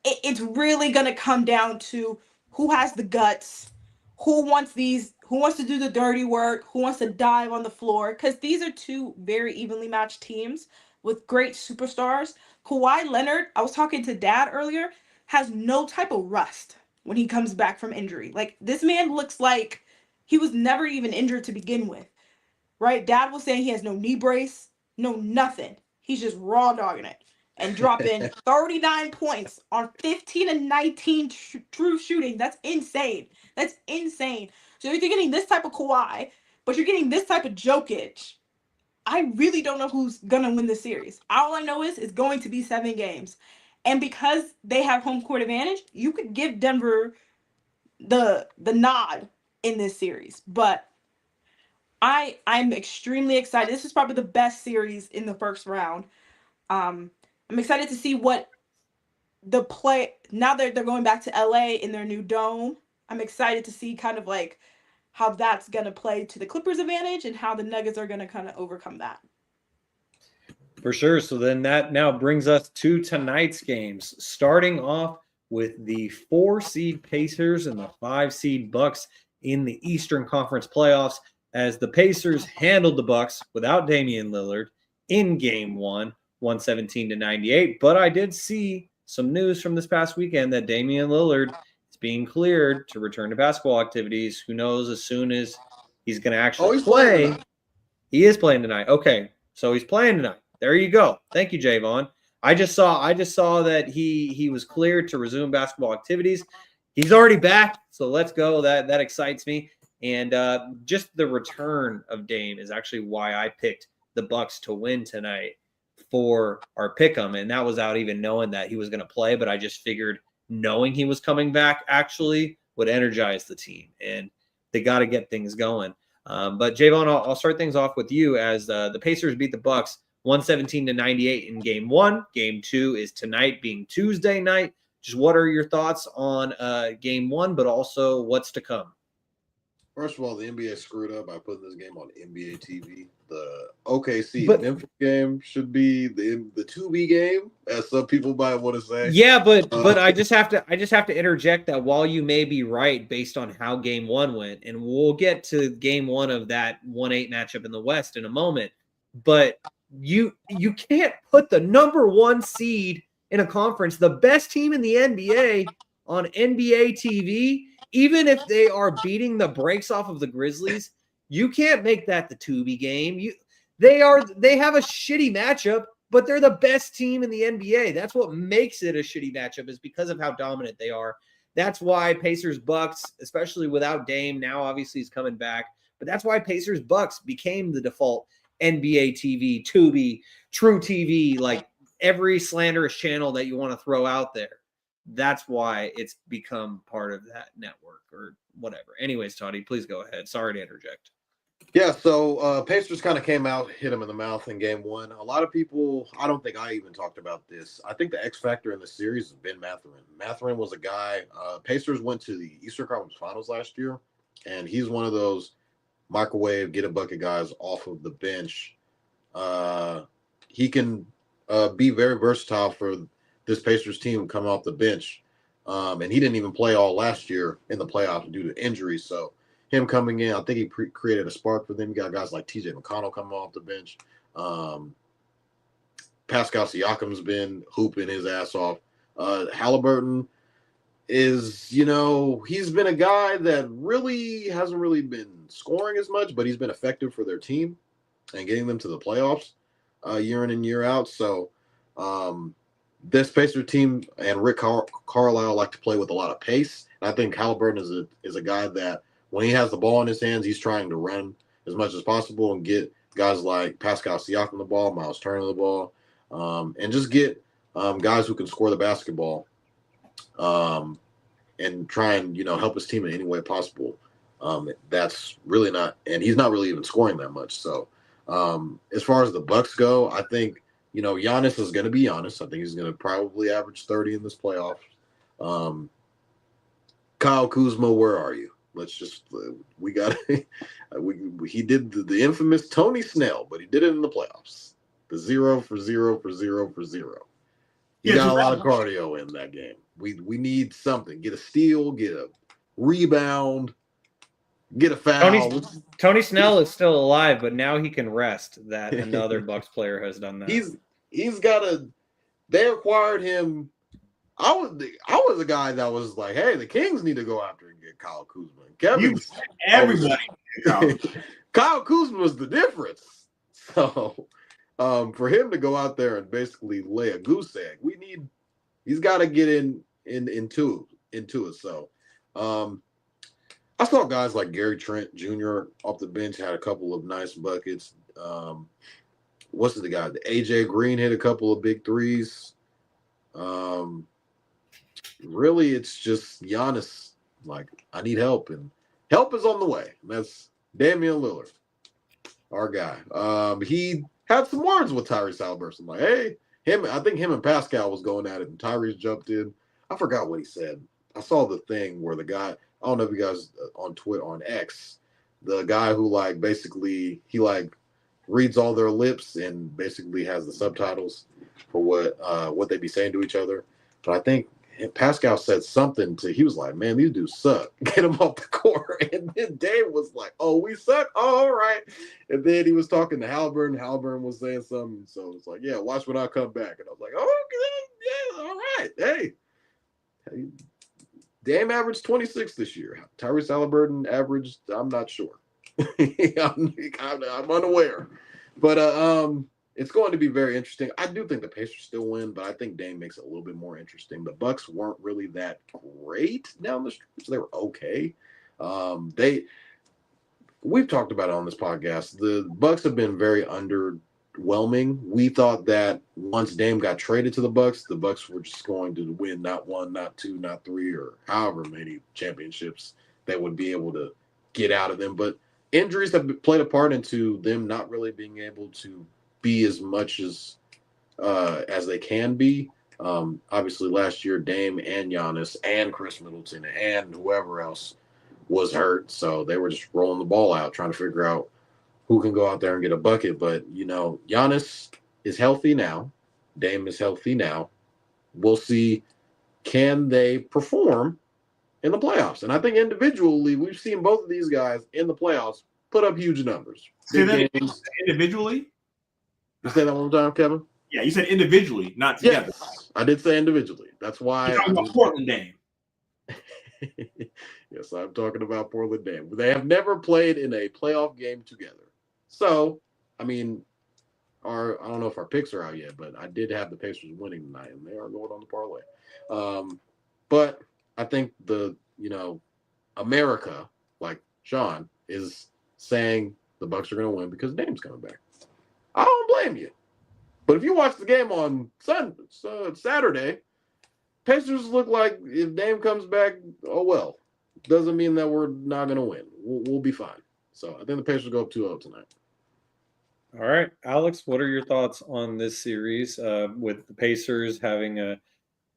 It's really going to come down to who has the guts, who wants to do the dirty work, who wants to dive on the floor, because these are 2 very evenly matched teams with great superstars. Kawhi Leonard, I was talking to Dad earlier, has no type of rust when he comes back from injury. Like, this man looks like he was never even injured to begin with, right? Dad was saying he has no knee brace, no nothing. He's just raw dogging it and dropping 39 points on 15 and 19 true shooting. That's insane. That's insane. So if you're getting this type of Kawhi, but you're getting this type of Jokic, I really don't know who's going to win the series. All I know is it's going to be 7 games. And because they have home court advantage, you could give Denver the nod in this series. But I'm extremely excited. This is probably the best series in the first round. I'm excited to see what the play, now that they're going back to LA in their new dome. I'm excited to see kind of like how that's going to play to the Clippers' advantage and how the Nuggets are going to kind of overcome that. For sure. So then that now brings us to tonight's games, starting off with the 4 seed Pacers and the 5 seed Bucks in the Eastern Conference playoffs, as the Pacers handled the Bucks without Damian Lillard in game 1, 117-98. But I did see some news from this past weekend that Damian Lillard is being cleared to return to basketball activities. Who knows, as soon as he's going to actually play. He is playing tonight. Okay, so he's playing tonight. There you go. Thank you, Jaevon. I just saw that he was cleared to resume basketball activities. He's already back, so let's go. That excites me. And just the return of Dame is actually why I picked the Bucks to win tonight for our pick'em, and that was out even knowing that he was going to play. But I just figured knowing he was coming back actually would energize the team, and they got to get things going. But Jaevon, I'll start things off with you, as the Pacers beat the Bucks 117-98 in game 1. Game 2 is tonight, being Tuesday night. Just what are your thoughts on game 1, but also what's to come? First of all, the NBA screwed up by putting this game on NBA TV. The OKC Memphis game should be the 2B game, as some people might want to say. Yeah, but I just have to interject that while you may be right based on how game 1 went, and we'll get to game 1 of that 1-8 matchup in the West in a moment, but you can't put the number 1 seed in a conference, the best team in the NBA, on NBA TV. Even if they are beating the brakes off of the Grizzlies, you can't make that the 2B game. They have a shitty matchup, but they're the best team in the NBA. That's what makes it a shitty matchup, is because of how dominant they are. That's why Pacers Bucks, especially without Dame, now obviously he's coming back, but that's why Pacers Bucks became the default NBA TV, Tubi, True TV, like every slanderous channel that you want to throw out there. That's why it's become part of that network or whatever. Anyways, Toddy, please go ahead. Sorry to interject. Yeah, so Pacers kind of came out, hit him in the mouth in game one. A lot of people, I don't think I even talked about this. I think the X factor in the series has been Mathurin. Mathurin was a guy, Pacers went to the Eastern Conference Finals last year, and he's one of those microwave, get a bucket guys off of the bench. He can be very versatile for this Pacers team coming off the bench. And he didn't even play all last year in the playoffs due to injuries. So him coming in, I think he created a spark for them. You got guys like TJ McConnell coming off the bench. Pascal Siakam's been hooping his ass off. Halliburton is, he's been a guy that really hasn't really been scoring as much, but he's been effective for their team and getting them to the playoffs year in and year out. So this Pacer team and Rick Carlisle like to play with a lot of pace. And I think Halliburton is a guy that when he has the ball in his hands, he's trying to run as much as possible and get guys like Pascal Siakam the ball, Miles Turner the ball, and just get guys who can score the basketball and try and, help his team in any way possible. That's really not – and he's not really even scoring that much. So as far as the Bucks go, I think, Giannis is going to be Giannis. I think he's going to probably average 30 in this playoff. Kyle Kuzma, where are you? Let's just we got he did the infamous Tony Snell, but he did it in the playoffs. The 0 for 0 for 0 for 0. He got a lot of cardio in that game. We need something. Get a steal, get a rebound, get a foul. Tony Snell is still alive, but now he can rest. That another Bucks player has done that. He's got a. They acquired him. I was a guy that was like, hey, the Kings need to go after and get Kyle Kuzma. Everybody. Kyle Kuzma was the difference. So for him to go out there and basically lay a goose egg, he's got to get into it. So I saw guys like Gary Trent Jr. off the bench had a couple of nice buckets. What's the guy? AJ Green hit a couple of big threes. Really, it's just Giannis. Like, I need help, and help is on the way. That's Damian Lillard, our guy. He had some words with Tyrese Halliburton. Like, hey, I think him and Pascal was going at it, and Tyrese jumped in. I forgot what he said. I saw the thing where the guy, I don't know if you guys on Twitter, on X, the guy who basically he reads all their lips and basically has the subtitles for what they be saying to each other. But I think Pascal said something he was like, man, these dudes suck. Get them off the court. And then Dave was like, oh, we suck? Oh, all right. And then he was talking to Halliburton. Halliburton was saying something. So it's like, yeah, watch when I come back. And I was like, oh, yeah, all right. Hey, Dame averaged 26 this year. Tyrese Halliburton averaged, I'm not sure. I'm unaware. But it's going to be very interesting. I do think the Pacers still win, but I think Dame makes it a little bit more interesting. The Bucks weren't really that great down the stretch. They were okay. We've talked about it on this podcast. The Bucks have been very underwhelming. We thought that once Dame got traded to the Bucks were just going to win not one, not two, not three, or however many championships they would be able to get out of them. But injuries have played a part into them not really being able to be as much as they can be. Obviously, last year, Dame and Giannis and Chris Middleton and whoever else was hurt. So they were just rolling the ball out, trying to figure out who can go out there and get a bucket. But, Giannis is healthy now. Dame is healthy now. We'll see, can they perform in the playoffs? And I think individually, we've seen both of these guys in the playoffs put up huge numbers. Say that individually? You say that one more time, Kevin? Yeah, you said individually, not together. Yes, I did say individually. That's why. You're talking about Portland Dame. Yes, I'm talking about Portland Dame. They have never played in a playoff game together. So, I mean, I don't know if our picks are out yet, but I did have the Pacers winning tonight, and they are going on the parlay. But I think America, like Shaun, is saying the Bucks are going to win because Dame's coming back. I don't blame you. But if you watch the game on Saturday, Pacers look like if Dame comes back, oh well. Doesn't mean that we're not going to win. We'll be fine. So I think the Pacers go up 2-0 tonight. All right, Alex, what are your thoughts on this series with the Pacers having a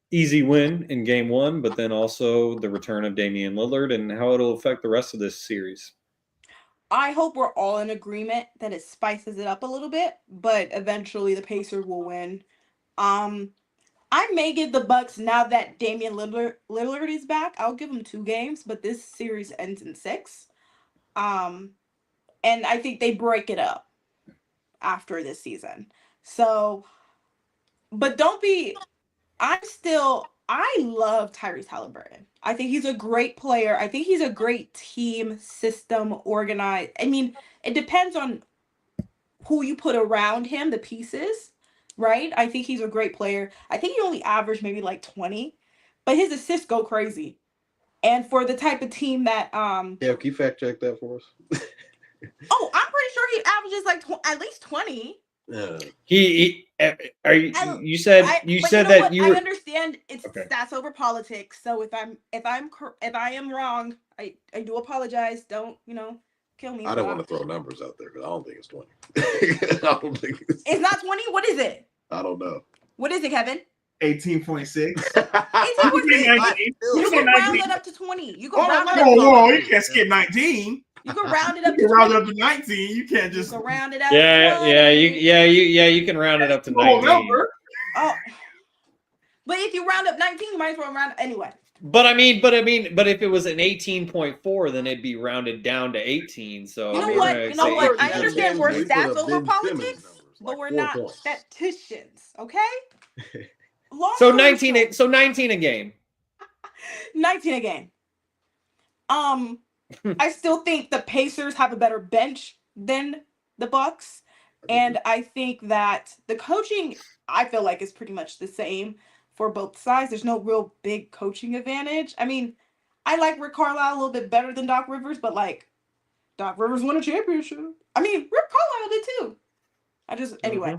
easy win in game one, but then also the return of Damian Lillard and how it'll affect the rest of this series? I hope we're all in agreement that it spices it up a little bit, but eventually the Pacers will win. I may give the Bucks, now that Damian Lillard is back, I'll give them 2 games, but this series ends in 6. And I think they break it up after this season. So, but don't be. I love Tyrese Halliburton. I think he's a great player. I think he's a great team system organized. I mean, it depends on who you put around him, the pieces, right? I think he's a great player. I think he only averaged maybe like 20, but his assists go crazy. And for the type of team that Yeah, can you fact check that for us? oh, I'm pretty sure he averages like at least 20. Yeah. Are you? You said that what? you I were. understand it's Okay. stats over politics. So if I am wrong, I do apologize. Don't kill me. I for don't that. want to throw numbers out there because I don't think it's 20. I don't think It's not 20. What is it? I don't know. What is it, Kevin? 18.6. 18.6. You can round 19. it up to 20. You can round it Whoa, up. whoa, you can't skip 19. You can round it You up to can round 20. it up to 19. You can't You just can round it up. Yeah, to 20. you can round it up to the whole 19. number. Oh, but if you round up 19, you might as well round anyway. But if it was an 18.4, then it'd be rounded down to 18. So You know we're what? gonna You know say what? I 18. understand we're We put stats up over Ben politics, Simmons numbers, but like we're 4 not points. statisticians, okay? So Long story 19. short, So 19 a game. 19 a game. I still think the Pacers have a better bench than the Bucks, and I think that the coaching, I feel like, is pretty much the same for both sides. There's no real big coaching advantage. I mean, I like Rick Carlisle a little bit better than Doc Rivers, but like Doc Rivers won a championship. I mean, Rick Carlisle did too. Anyway.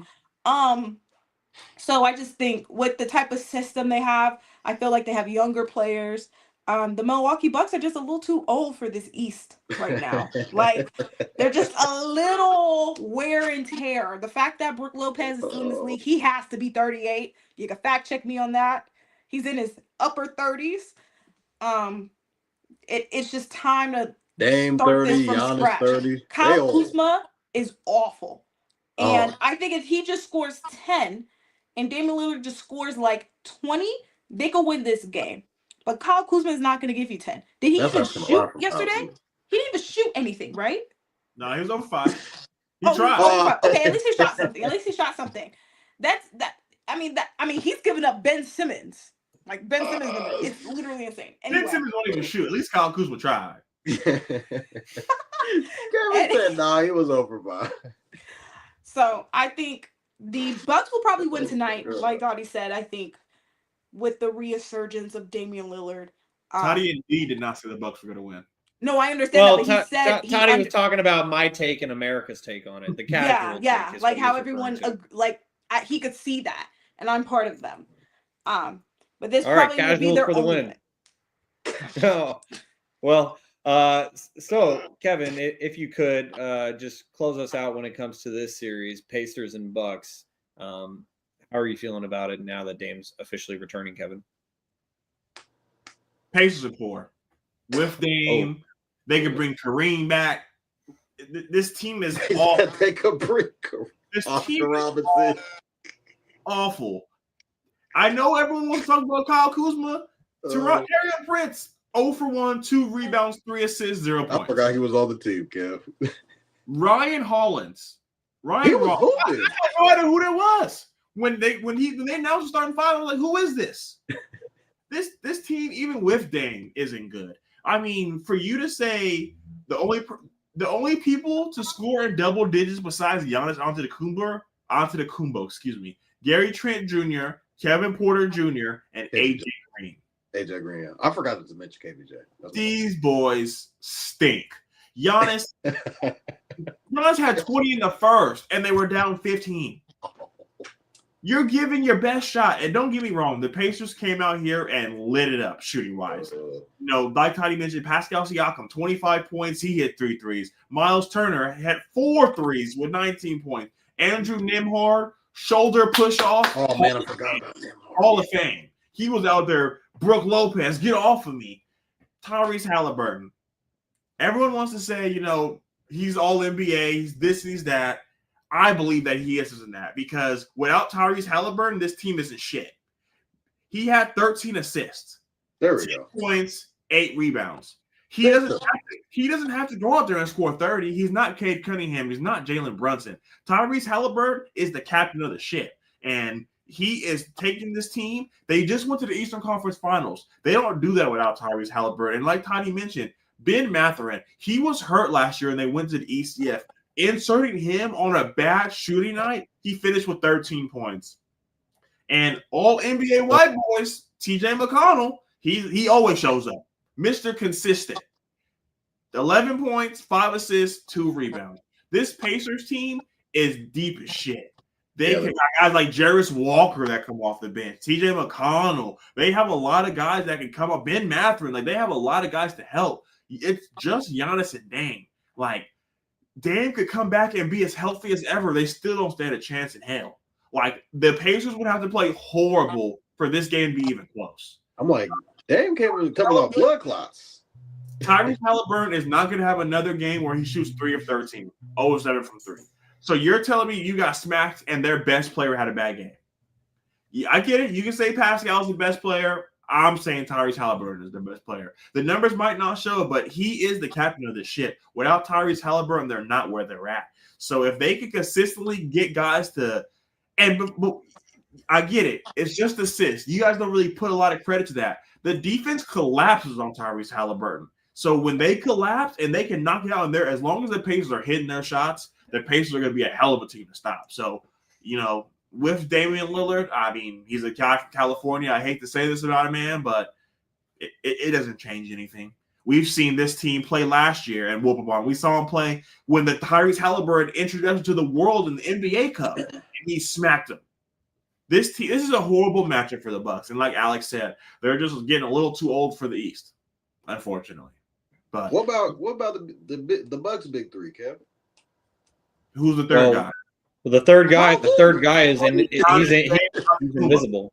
So I just think with the type of system they have, I feel like they have younger players. The Milwaukee Bucks are just a little too old for this East right now. Like, they're just a little wear and tear. The fact that Brook Lopez is still in this league, he has to be 38. You can fact check me on that. He's in his upper 30s. It's just time to Dame start 30, this from Giannis scratch. 30. They Kyle old. Kuzma is awful. And Oh. I think if he just scores 10 and Damian Lillard just scores like 20, they could win this game. But Kyle Kuzma is not going to give you 10. Did he That's even asking a lot shoot from Kyle yesterday? Kuzma. He didn't even shoot anything, right? No, he was over 5. He Oh, tried. okay, at least he shot something. At least he shot something. I mean, he's giving up Ben Simmons. Like, Ben Simmons, it's literally insane. Anyway. Ben Simmons won't even shoot. At least Kyle Kuzma tried. Kevin said, "Nah, he was over 5." So I think the Bucks will probably win tonight, like Dottie said. I think with the resurgence of Damian Lillard. Toddy indeed did not say the Bucks were going to win. No, I understand that, but he said Toddy was talking about my take and America's take on it. The casual yeah, take is like what how he's everyone referring to. he could see that, and I'm part of them. But this All right, probably will be casuals their for the only win. Oh, well, so Kevin, if you could just close us out when it comes to this series, Pacers and Bucks. How are you feeling about it now that Dame's officially returning, Kevin? Pacers are poor. With Dame, they could bring Kareem back. This team is awful. They could bring Oscar Robinson. Awful. I know everyone wants to talk about Kyle Kuzma. Tariq Prince, 0 for 1, 2 rebounds, 3 assists, 0 points. I forgot he was on the team, Kev. Ryan Hollins. He was hooping. I had no idea who that was. When they announced the starting five, I was like, who is this? This team, even with Dame, isn't good. I mean, for you to say the only people to score in double digits besides Giannis Antetokounmpo, excuse me, Gary Trent Jr., Kevin Porter Jr., and AJ Green. AJ Green, yeah. I forgot to mention KBJ. These boys stink. Giannis had 20 in the first, and they were down 15. You're giving your best shot. And don't get me wrong, the Pacers came out here and lit it up shooting-wise. Like Toddy mentioned, Pascal Siakam, 25 points. He hit 3 threes. Miles Turner had 4 threes with 19 points. Andrew Nembhard, shoulder push-off. Oh, man, I forgot about him. Hall of Fame. He was out there. Brooke Lopez, get off of me. Tyrese Halliburton. Everyone wants to say, he's all NBA, he's this, he's that. I believe that he is in that because without Tyrese Halliburton, this team isn't shit. He had 13 assists. There we 10 go. points, 8 rebounds. He doesn't have to go out there and score 30. He's not Cade Cunningham. He's not Jalen Brunson. Tyrese Halliburton is the captain of the ship. And he is taking this team. They just went to the Eastern Conference Finals. They don't do that without Tyrese Halliburton. And like Toddy mentioned, Ben Mathurin, he was hurt last year and they went to the ECF. Inserting him on a bad shooting night, he finished with 13 points. And all NBA white boys, TJ McConnell, he always shows up. Mr. Consistent. 11 points, 5 assists, 2 rebounds. This Pacers team is deep as shit. They got guys like Jarris Walker that come off the bench. TJ McConnell. They have a lot of guys that can come up. Ben Mathurin. They have a lot of guys to help. It's just Giannis and Dame. Dame could come back and be as healthy as ever. They still don't stand a chance in hell. The Pacers would have to play horrible for this game to be even close. I'm like, Dame can't really come without blood clots. Tyrese Halliburton is not going to have another game where he shoots 3 of 13, 0 of 7 from 3. So you're telling me you got smacked and their best player had a bad game? Yeah, I get it. You can say Pascal's the best player. I'm saying Tyrese Halliburton is the best player. The numbers might not show, but he is the captain of the ship. Without Tyrese Halliburton, they're not where they're at. So if they can consistently get guys to – but I get it. It's just assists. You guys don't really put a lot of credit to that. The defense collapses on Tyrese Halliburton. So when they collapse and they can knock it out in there, as long as the Pacers are hitting their shots, the Pacers are going to be a hell of a team to stop. So, with Damian Lillard, he's a guy from California. I hate to say this about a man, but it doesn't change anything. We've seen this team play last year and whoop them on. We saw him play when the Tyrese Halliburton introduced him to the world in the NBA Cup, and he smacked him. This is a horrible matchup for the Bucks, and like Alex said, they're just getting a little too old for the East, unfortunately. But what about the Bucks' big three, Kev? Who's the third guy? Well, the third guy is he's invisible.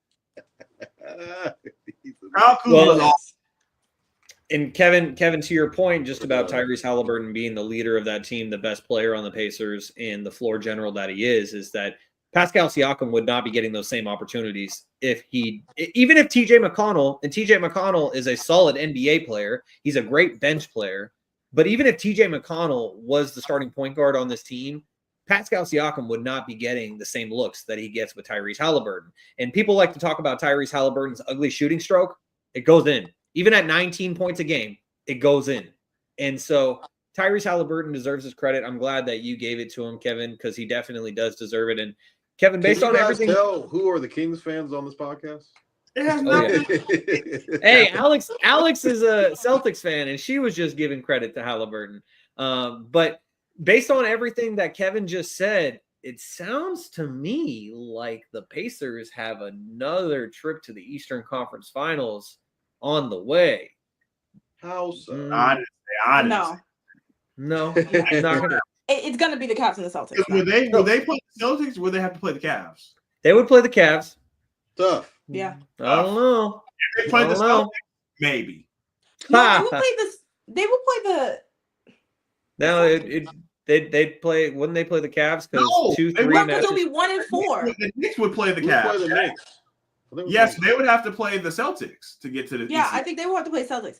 And Kevin, to your point, just about Tyrese Halliburton being the leader of that team, the best player on the Pacers, and the floor general that he is that Pascal Siakam would not be getting those same opportunities even if TJ McConnell is a solid NBA player, he's a great bench player, but even if TJ McConnell was the starting point guard on this team, Pascal Siakam would not be getting the same looks that he gets with Tyrese Halliburton. And people like to talk about Tyrese Halliburton's ugly shooting stroke. It goes in. Even at 19 points a game, it goes in. And so Tyrese Halliburton deserves his credit. I'm glad that you gave it to him, Kevin, because he definitely does deserve it. And Kevin, based on everything, tell who are the Kings fans on this podcast? It has nothing. Hey, Alex is a Celtics fan, and she was just giving credit to Halliburton. But based on everything that Kevin just said, it sounds to me like the Pacers have another trip to the Eastern Conference Finals on the way. How so? No, it's not gonna. It's going to be the Cavs and the Celtics. Will they play the Celtics or will they have to play the Cavs? They would play the Cavs. Tough. Yeah. I don't know. If they play the Celtics, maybe. No, they will play the. No, they'd play. Wouldn't they play the Cavs? Because No, 2-3 matches. It'll be 1 and 4. The Knicks would play the Who Cavs. play the Knicks? Yes, they would have to play the Celtics to get to the. Yeah, EC. I think they will have to play Celtics.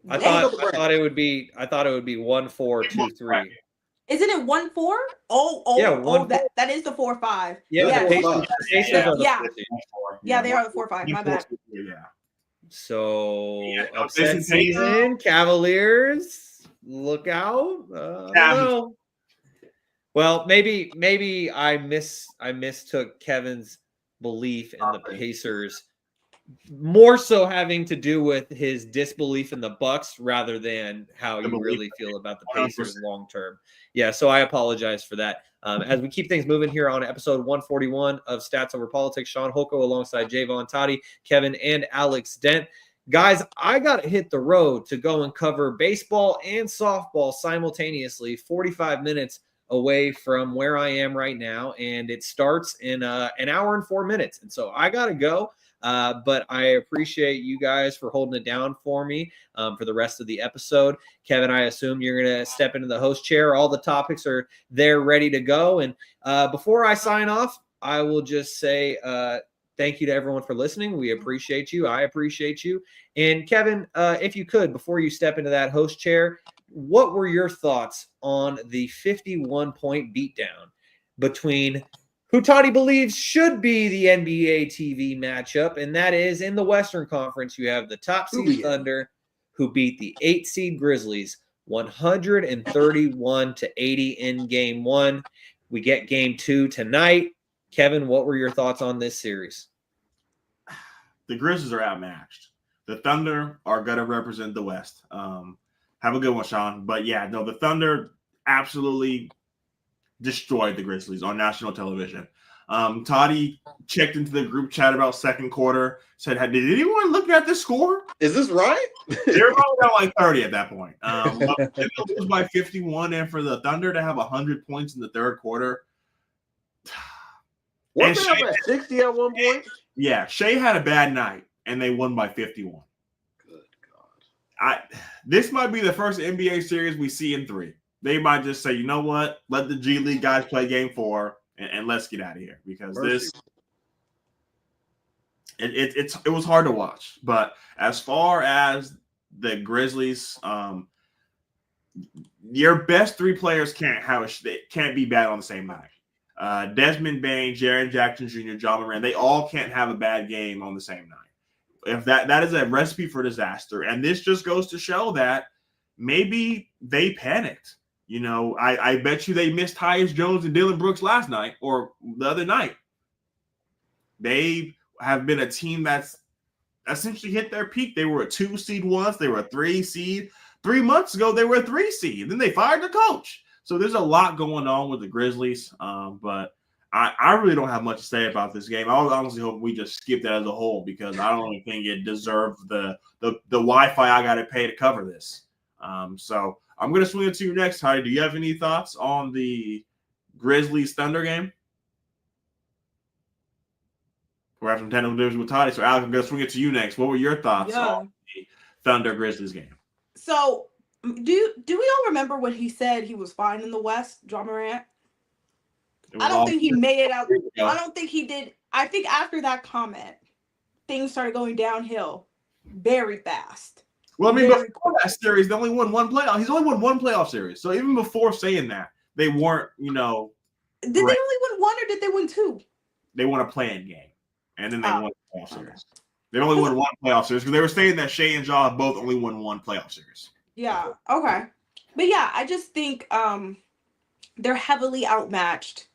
I thought it would be 1-4, 2-3. Isn't it 1-4? Yeah, that is the 4-5. Yeah, the Pacers are the 4. Yeah, they are the 4-5. My bad. Yeah. So upset season, Cavaliers, look out. I don't know. Well, maybe I mistook Kevin's belief in the Pacers more so having to do with his disbelief in the Bucks rather than how I you believe really feel about the 100%. Pacers long term. Yeah, so I apologize for that. As we keep things moving here on episode 141 of Stats Over Politics, Shaun Holko alongside Jaevon, Toddy, Kevin, and Alex Dent. Guys, I got to hit the road to go and cover baseball and softball simultaneously, 45 minutes away from where I am right now, and it starts in an hour and 4 minutes. And so I got to go. But I appreciate you guys for holding it down for me for the rest of the episode. Kevin, I assume you're going to step into the host chair. All the topics are there ready to go. And before I sign off, I will just say thank you to everyone for listening. We appreciate you. I appreciate you. And Kevin, if you could, before you step into that host chair, what were your thoughts on the 51-point beatdown between who Toddy believes should be the NBA TV matchup, and that is in the Western Conference, you have the top seed Thunder, who beat the 8 seed Grizzlies 131-80 in game 1. We get game 2 tonight. Kevin, what were your thoughts on this series? The Grizzlies are outmatched. The Thunder are going to represent the West. Have a good one, Shaun. But yeah, no, the Thunder absolutely destroyed the Grizzlies on national television. Toddy checked into the group chat about second quarter, said, did anyone look at this score? Is this right? They were probably down like 30 at that point. But they lose by 51, and for the Thunder to have 100 points in the third quarter. Weren't they up at 60 at one point? Yeah, Shea had a bad night, and they won by 51. Good God. This might be the first NBA series we see in 3. They might just say, you know what? Let the G League guys play game 4 and let's get out of here, because it was hard to watch. But as far as the Grizzlies, your best 3 players can't be bad on the same night. Desmond Bain, Jaren Jackson Jr., John Moran, they all can't have a bad game on the same night. If that is a recipe for disaster. And this just goes to show that maybe they panicked. You know, I bet you they missed Tyus Jones and Dylan Brooks last night or the other night. They have been a team that's essentially hit their peak. They were a 2 seed once. They were a 3 seed. 3 months ago, they were a 3 seed. Then they fired the coach. So there's a lot going on with the Grizzlies. But I really don't have much to say about this game. I honestly hope we just skip that as a whole, because I don't even think it deserves the Wi-Fi I got to pay to cover this. So I'm going to swing it to you next, Toddy. Do you have any thoughts on the Grizzlies Thunder game? We're having some technical difficulties with Toddy, so Alex, I'm going to swing it to you next. What were your thoughts on the Thunder Grizzlies game? So, do we all remember when he said he was fine in the West, John Morant? I don't think he made it out. I don't think he did. I think after that comment, things started going downhill very fast. Well, I mean, before that series, they only won 1 playoff. He's only won 1 playoff series. So even before saying that, they weren't, Did they only win 1 or did they win 2? They won a play-in game, and then they won the playoff series. They only won 1 playoff series because they were saying that Shea and Ja have both only won 1 playoff series. Yeah, okay. But yeah, I just think they're heavily outmatched.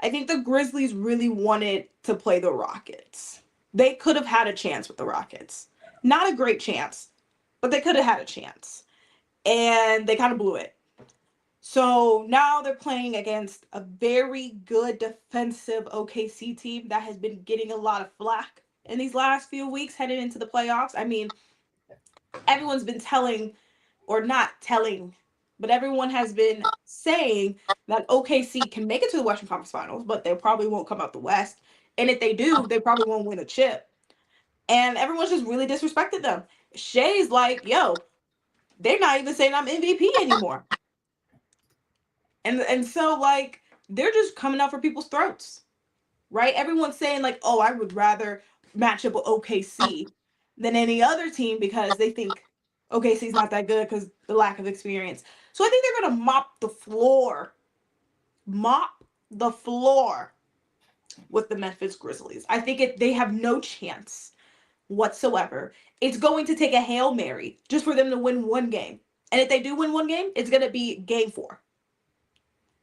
I think the Grizzlies really wanted to play the Rockets. They could have had a chance with the Rockets. Not a great chance, but they could have had a chance. And they kind of blew it. So now they're playing against a very good defensive OKC team that has been getting a lot of flack in these last few weeks heading into the playoffs. I mean, everyone's been telling, or not telling, but everyone has been saying that OKC can make it to the Western Conference Finals, but they probably won't come out the West. And if they do, they probably won't win a chip. And everyone's just really disrespected them. Shea's like, yo, they're not even saying I'm MVP anymore. And so, like, they're just coming out for people's throats, right? Everyone's saying, like, oh, I would rather match up with OKC than any other team because they think OKC's not that good because the lack of experience. So I think they're going to mop the floor with the Memphis Grizzlies. I think they have no chance whatsoever. It's going to take a Hail Mary just for them to win 1 game. And if they do win 1 game, it's going to be game 4.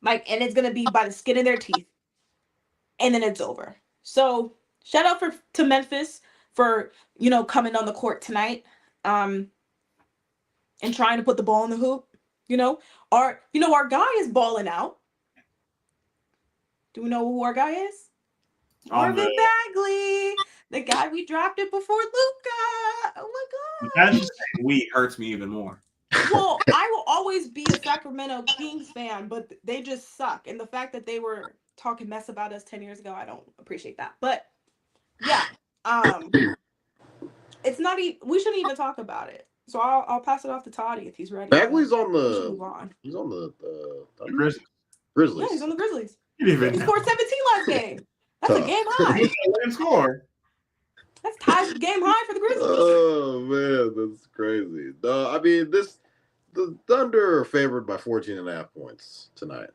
And it's going to be by the skin of their teeth. And then it's over. So shout out to Memphis for, coming on the court tonight, and trying to put the ball in the hoop. Our guy is balling out. Do we know who our guy is? Marvin Bagley, the guy we drafted before Luka. Oh my God. That's just we hurts me even more. Well, I will always be a Sacramento Kings fan, but they just suck. And the fact that they were talking mess about us 10 years ago, I don't appreciate that. But yeah, it's not. We shouldn't even talk about it. So I'll pass it off to Toddy if he's ready. Bagley's on We should the. move on. He's on the Grizzlies. Grizzlies. Yeah, he's on the Grizzlies. He didn't He even scored 17 last game. That's a game high. He didn't score. That's tied game high for the Grizzlies. Oh man, that's crazy. No, I mean the Thunder are favored by 14.5 points tonight.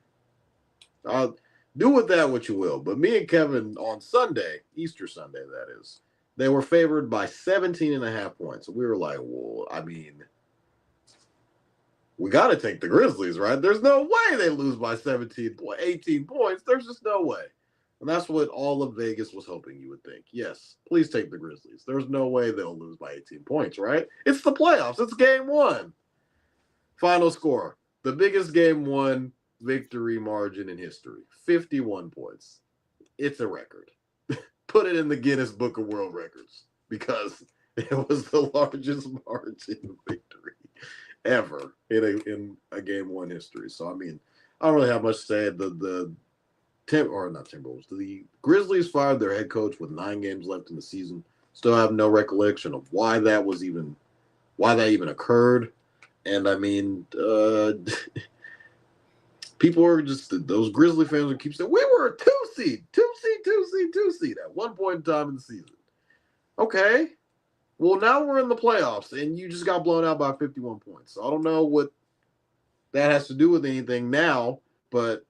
Do with that what you will. But me and Kevin on Sunday, Easter Sunday, that is, they were favored by 17.5 points. We were like, well, I mean, we got to take the Grizzlies, right? There's no way they lose by 18 points. There's just no way. And that's what all of Vegas was hoping you would think. Yes, please take the Grizzlies. There's no way they'll lose by 18 points, right? It's the playoffs. It's game one. Final score. The biggest game one victory margin in history. 51 points. It's a record. Put it in the Guinness Book of World Records because it was the largest margin of victory ever in a game one history. So, I mean, I don't really have much to say. The Grizzlies fired their head coach with 9 games left in the season. Still have no recollection of why that even occurred. And I mean, people are just, those Grizzly fans would keep saying, we were a 2 seed at one point in time in the season. Okay. Well, now we're in the playoffs and you just got blown out by 51 points. So I don't know what that has to do with anything now, but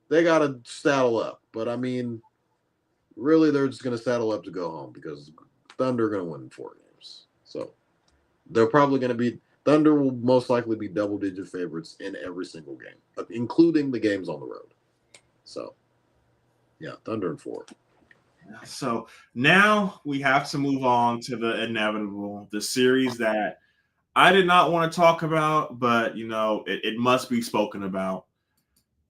they got to saddle up. But I mean, really, they're just going to saddle up to go home because Thunder are going to win 4 games. So they're probably going to be, Thunder will most likely be double-digit favorites in every single game, including the games on the road. So, yeah, Thunder in 4. So now we have to move on to the inevitable, the series that I did not want to talk about, but, it must be spoken about.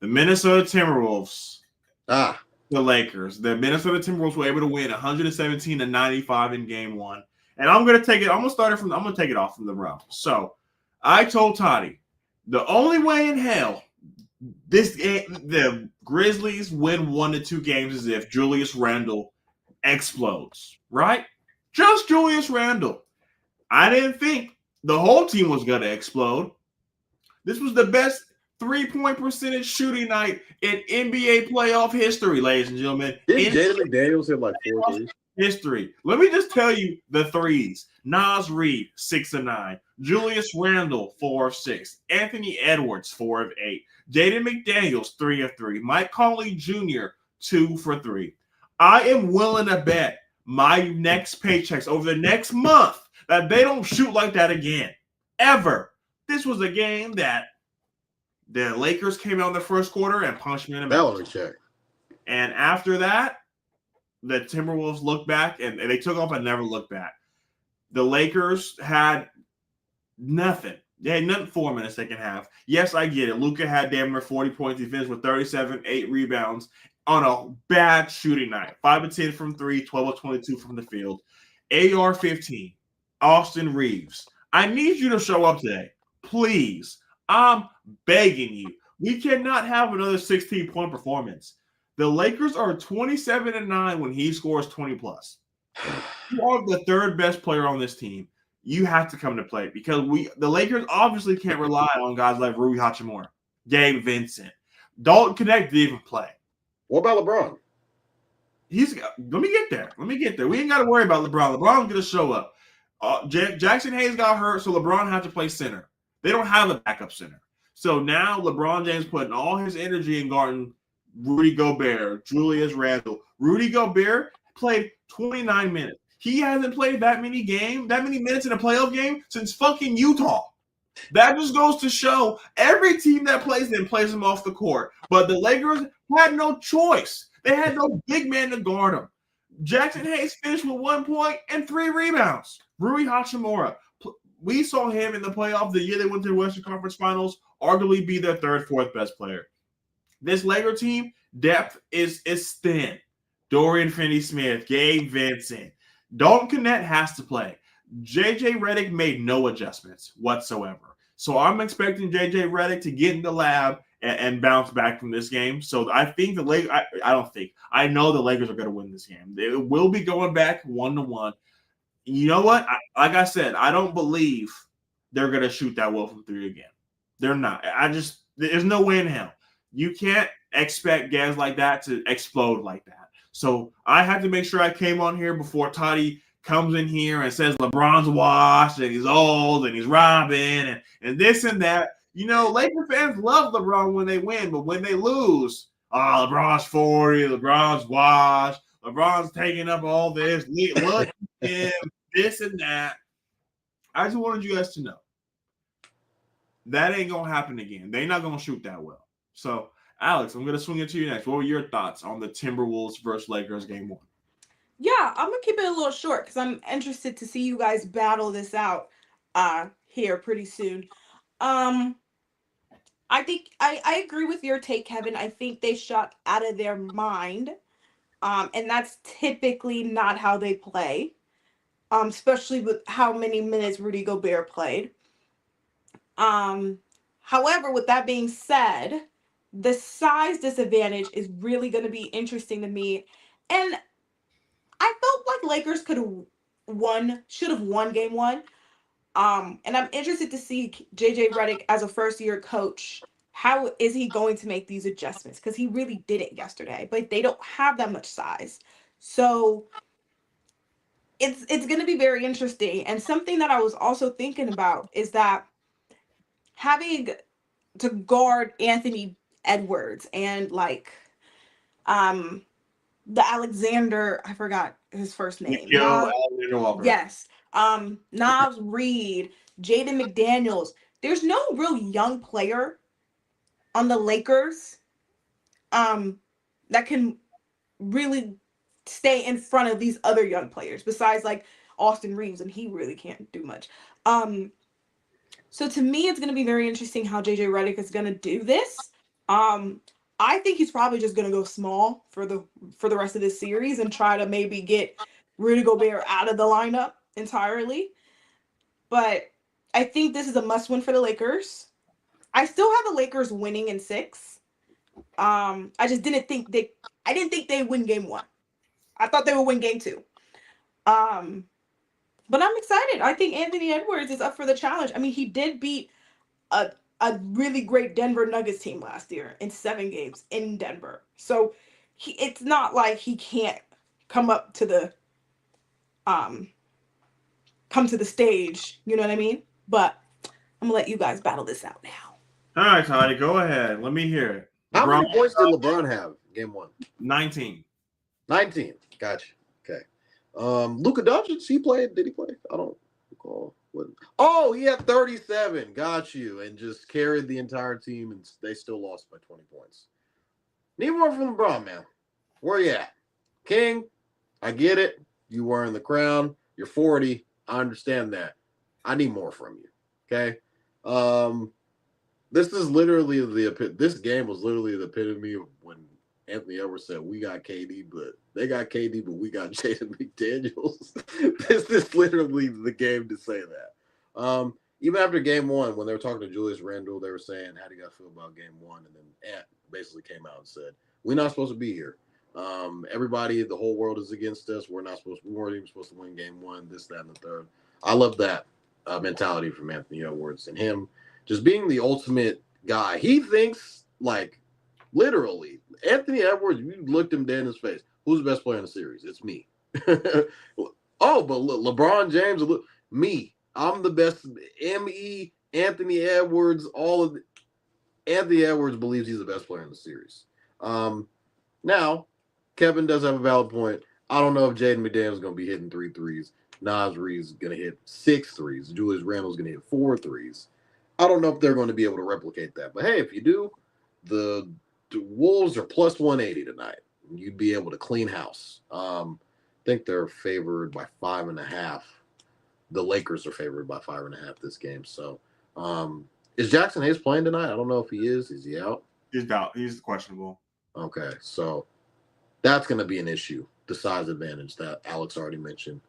The Minnesota Timberwolves, the Lakers. The Minnesota Timberwolves were able to win 117-95 in game one. And I'm going to take it off from the row. So I told Toddy, the only way in hell the Grizzlies win 1 to 2 games is if Julius Randle explodes, right? Just Julius Randle. I didn't think the whole team was going to explode. This was the best 3-point percentage shooting night in NBA playoff history, ladies and gentlemen. Didn't Jaden McDaniels hit like 4 threes? History. Let me just tell you the threes. Nas Reed, 6 of 9. Julius Randle, 4 of 6. Anthony Edwards, 4 of 8. Jaden McDaniels, 3 of 3. Mike Conley Jr., 2 for 3. I am willing to bet my next paychecks over the next month that they don't shoot like that again. Ever. This was a game that the Lakers came out in the first quarter and punched me in the mouth. Check. And after that, the Timberwolves looked back and they took off and never looked back. The Lakers had nothing. They had nothing for them in the second half. Yes, I get it. Luka had damn near 40 points. He finished with 37, 8 rebounds on a bad shooting night. 5 of 10 from 3, 12 of 22 from the field. AR-15, Austin Reeves. I need you to show up today. Please. I'm begging you. We cannot have another 16-point performance. The Lakers are 27-9 when he scores 20+. You are the third best player on this team. You have to come to play because the Lakers obviously can't rely on guys like Rui Hachimura, Gabe Vincent. Dalton Connect didn't even play. What about LeBron? Let me get there. We ain't got to worry about LeBron. LeBron's going to show up. Jackson Hayes got hurt, so LeBron had to play center. They don't have a backup center. So now LeBron James putting all his energy in guarding Rudy Gobert, Julius Randle. Rudy Gobert played 29 minutes. He hasn't played that many minutes in a playoff game since fucking Utah. That just goes to show every team that plays him off the court. But the Lakers had no choice. They had no big man to guard him. Jackson Hayes finished with 1 point and 3 rebounds. Rui Hachimura, we saw him in the playoff the year they went to the Western Conference Finals, arguably be their third, fourth best player. This Laker team, depth is thin. Dorian Finney-Smith, Gabe Vincent. Dalton Knecht has to play. J.J. Redick made no adjustments whatsoever. So I'm expecting J.J. Redick to get in the lab and bounce back from this game. So I think the Lakers, I know the Lakers are going to win this game. They will be going back 1-1. You know what? Like I said, I don't believe they're going to shoot that well from 3 again. They're not. There's no way in hell. You can't expect guys like that to explode like that. So I had to make sure I came on here before Toddy comes in here and says LeBron's washed and he's old and he's robbing and this and that. You know, Laker fans love LeBron when they win, but when they lose, LeBron's 40, LeBron's washed, LeBron's taking up all this, look at him, this and that. I just wanted you guys to know that ain't going to happen again. They're not going to shoot that well. So, Alex, I'm going to swing it to you next. What were your thoughts on the Timberwolves versus Lakers game 1? Yeah, I'm going to keep it a little short because I'm interested to see you guys battle this out here pretty soon. I think I agree with your take, Kevin. I think they shot out of their mind. And that's typically not how they play, especially with how many minutes Rudy Gobert played. However, with that being said, the size disadvantage is really going to be interesting to me. And I felt like Lakers should have won game 1. And I'm interested to see JJ Redick as a first-year coach. How is he going to make these adjustments? Because he really didn't yesterday, but they don't have that much size. So it's going to be very interesting. And something that I was also thinking about is that having to guard Anthony Edwards and the Alexander, I forgot his first name. Alexander Walker. Yes. Nas Reed, Jaden McDaniels. There's no real young player on the Lakers that can really stay in front of these other young players besides like Austin Reeves, and he really can't do much. So to me, it's going to be very interesting how JJ Redick is going to do this. I think he's probably just going to go small for the rest of this series and try to maybe get Rudy Gobert out of the lineup entirely. But I think this is a must-win for the Lakers. I still have the Lakers winning in 6. I just didn't think they win game 1. I thought they would win game 2. But I'm excited. I think Anthony Edwards is up for the challenge. I mean, he did beat a really great Denver Nuggets team last year in 7 games in Denver. So it's not like he can't come to the stage, you know what I mean? But I'm gonna let you guys battle this out now. All right, Toddy, go ahead. Let me hear it. How many points did LeBron have game 1? 19. 19. Gotcha. Okay. Luka Doncic, he played. Did he play? I don't recall. Oh, he had 37. Got you. And just carried the entire team, and they still lost by 20 points. Need more from LeBron, man. Where you at? King, I get it. You wearing the crown. You're 40. I understand that. I need more from you. Okay? This is literally this game was literally the epitome of when Anthony Edwards said, we got KD, but they got KD, but we got Jaden McDaniels. This is literally the game to say that. Even after game 1, when they were talking to Julius Randle, they were saying, how do you guys feel about game 1? And then Ant basically came out and said, we're not supposed to be here. Everybody, the whole world is against us. We weren't even supposed to win game 1, this, that, and the third. I love that mentality from Anthony Edwards and him just being the ultimate guy. He thinks like literally Anthony Edwards, you looked him dead in his face. Who's the best player in the series? It's me. Oh, but LeBron James, me. I'm the best. M.E. Anthony Edwards, Anthony Edwards believes he's the best player in the series. Now, Kevin does have a valid point. I don't know if Jaden McDaniels is going to be hitting 3 threes. Nas Reed is going to hit 6 threes. Julius Randle is going to hit 4 threes. I don't know if they're going to be able to replicate that. But, hey, if you do, the Wolves are plus 180 tonight. You'd be able to clean house. think they're favored by 5.5. The Lakers are favored by 5.5 this game. So, is Jackson Hayes playing tonight? I don't know if he is. Is he out? He's out. He's questionable. Okay, so that's going to be an issue. The size advantage that Alex already mentioned.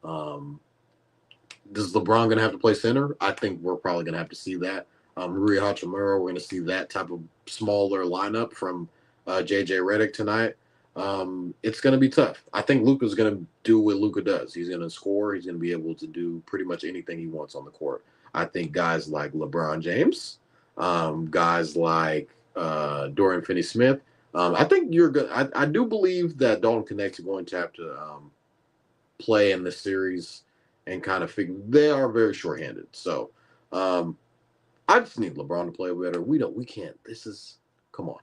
Is LeBron going to have to play center? I think we're probably going to have to see that. Rui Hachimura, we're going to see that type of smaller lineup from JJ Redick tonight. It's going to be tough. I think Luka's going to do what Luka does. He's going to score. He's going to be able to do pretty much anything he wants on the court. I think guys like LeBron James, guys like Dorian Finney-Smith, I think you're good. I do believe that Dalton Connect's going to have to play in the series and kind of figure. They are very shorthanded, so I just need LeBron to play better. We can't. This is come on.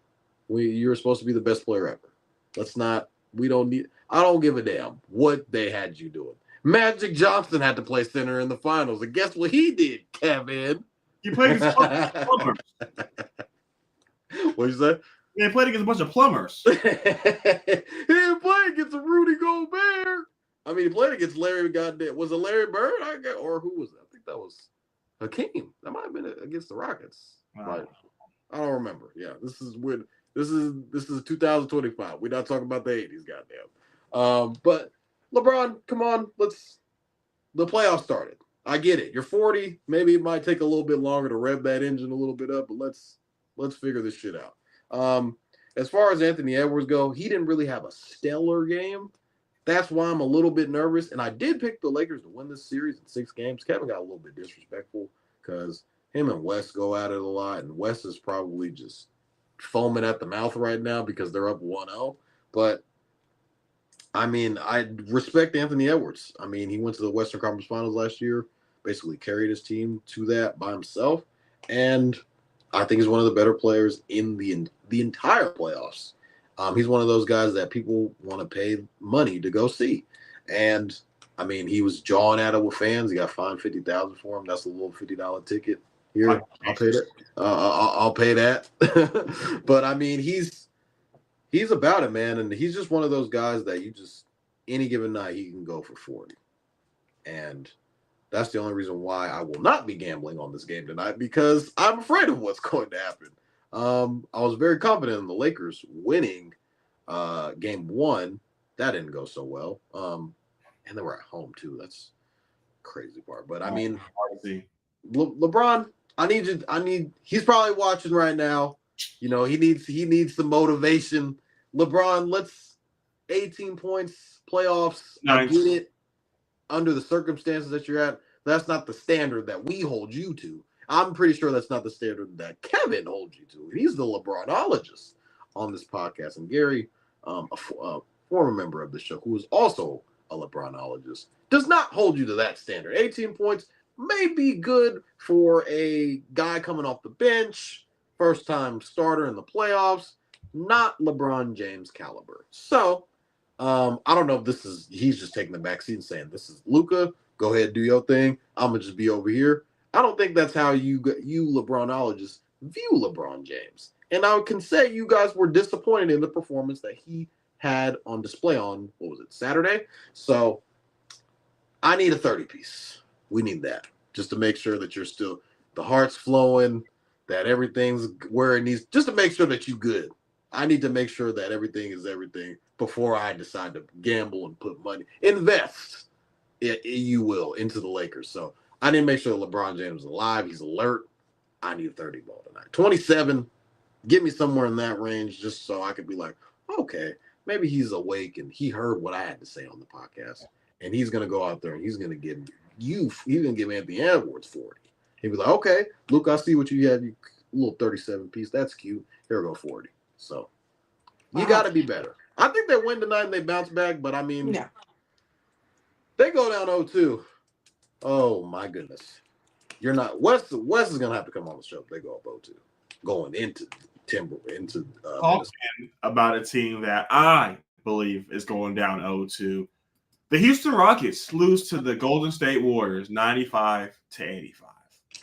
You're supposed to be the best player ever. Let's not. We don't need. I don't give a damn what they had you doing. Magic Johnson had to play center in the finals, and guess what he did, Kevin? He played against plumbers. What'd you say? They played against a bunch of plumbers. He didn't play against a Rudy Gobert. I mean, he played against Larry. Goddamn, was it Larry Bird? Or who was that? I think that was Hakeem. That might have been against the Rockets. Wow. I don't remember. Yeah, this is weird. This is 2025. We're not talking about the 80s. Goddamn. But LeBron, come on. The playoffs started. I get it. You're 40. Maybe it might take a little bit longer to rev that engine a little bit up, but let's figure this shit out. As far as Anthony Edwards go, he didn't really have a stellar game. That's why I'm a little bit nervous. And I did pick the Lakers to win this series in 6 games. Kevin got a little bit disrespectful because him and Wes go at it a lot, and Wes is probably just foaming at the mouth right now because they're up 1-0. But I mean, I respect Anthony Edwards. I mean, he went to the Western Conference Finals last year, basically carried his team to that by himself, and I think he's one of the better players in the entire playoffs. He's one of those guys that people want to pay money to go see, and I mean, he was jawing at it with fans. He got fined $50,000 for him. That's a little $50 ticket. Here, I'll pay that. I'll pay that. But I mean, he's about it, man, and he's just one of those guys that you just any given night he can go for 40, and that's the only reason why I will not be gambling on this game tonight because I'm afraid of what's going to happen. I was very confident in the Lakers winning game 1. That didn't go so well, and they were at home too. That's the crazy part. But I mean, LeBron. He's probably watching right now. You know, he needs some motivation. LeBron, let's 18 points, playoffs. Nice. I get it. Under the circumstances that you're at, that's not the standard that we hold you to. I'm pretty sure that's not the standard that Kevin holds you to. He's the LeBronologist on this podcast. And Gary, a former member of the show, who is also a LeBronologist, does not hold you to that standard. 18 points may be good for a guy coming off the bench, first-time starter in the playoffs, not LeBron James caliber. So, I don't know if he's just taking the backseat and saying, this is Luka, go ahead, do your thing. I'm going to just be over here. I don't think that's how you LeBronologists view LeBron James. And I can say you guys were disappointed in the performance that he had on display on, Saturday? So, I need a 30-piece. We need that just to make sure that you're still the heart's flowing, that everything's where it needs, just to make sure that you're good. I need to make sure that everything is everything before I decide to gamble and put money, invest, you will, into the Lakers. So I need to make sure that LeBron James is alive. He's alert. I need a 30 ball tonight. 27, get me somewhere in that range just so I could be like, okay, maybe he's awake and he heard what I had to say on the podcast. And he's going to go out there and he's going to give Anthony Edwards 40. He'd be like, okay, Luke, I see what you have, you little 37 piece. That's cute. Here we go, 40. So you got to be better. I think they win tonight and they bounce back, but I mean, yeah. They go down 0-2. Oh my goodness. You're not Wes is going to have to come on the show if they go up 0-2. Going into talking about a team that I believe is going down 0-2. The Houston Rockets lose to the Golden State Warriors 95-85.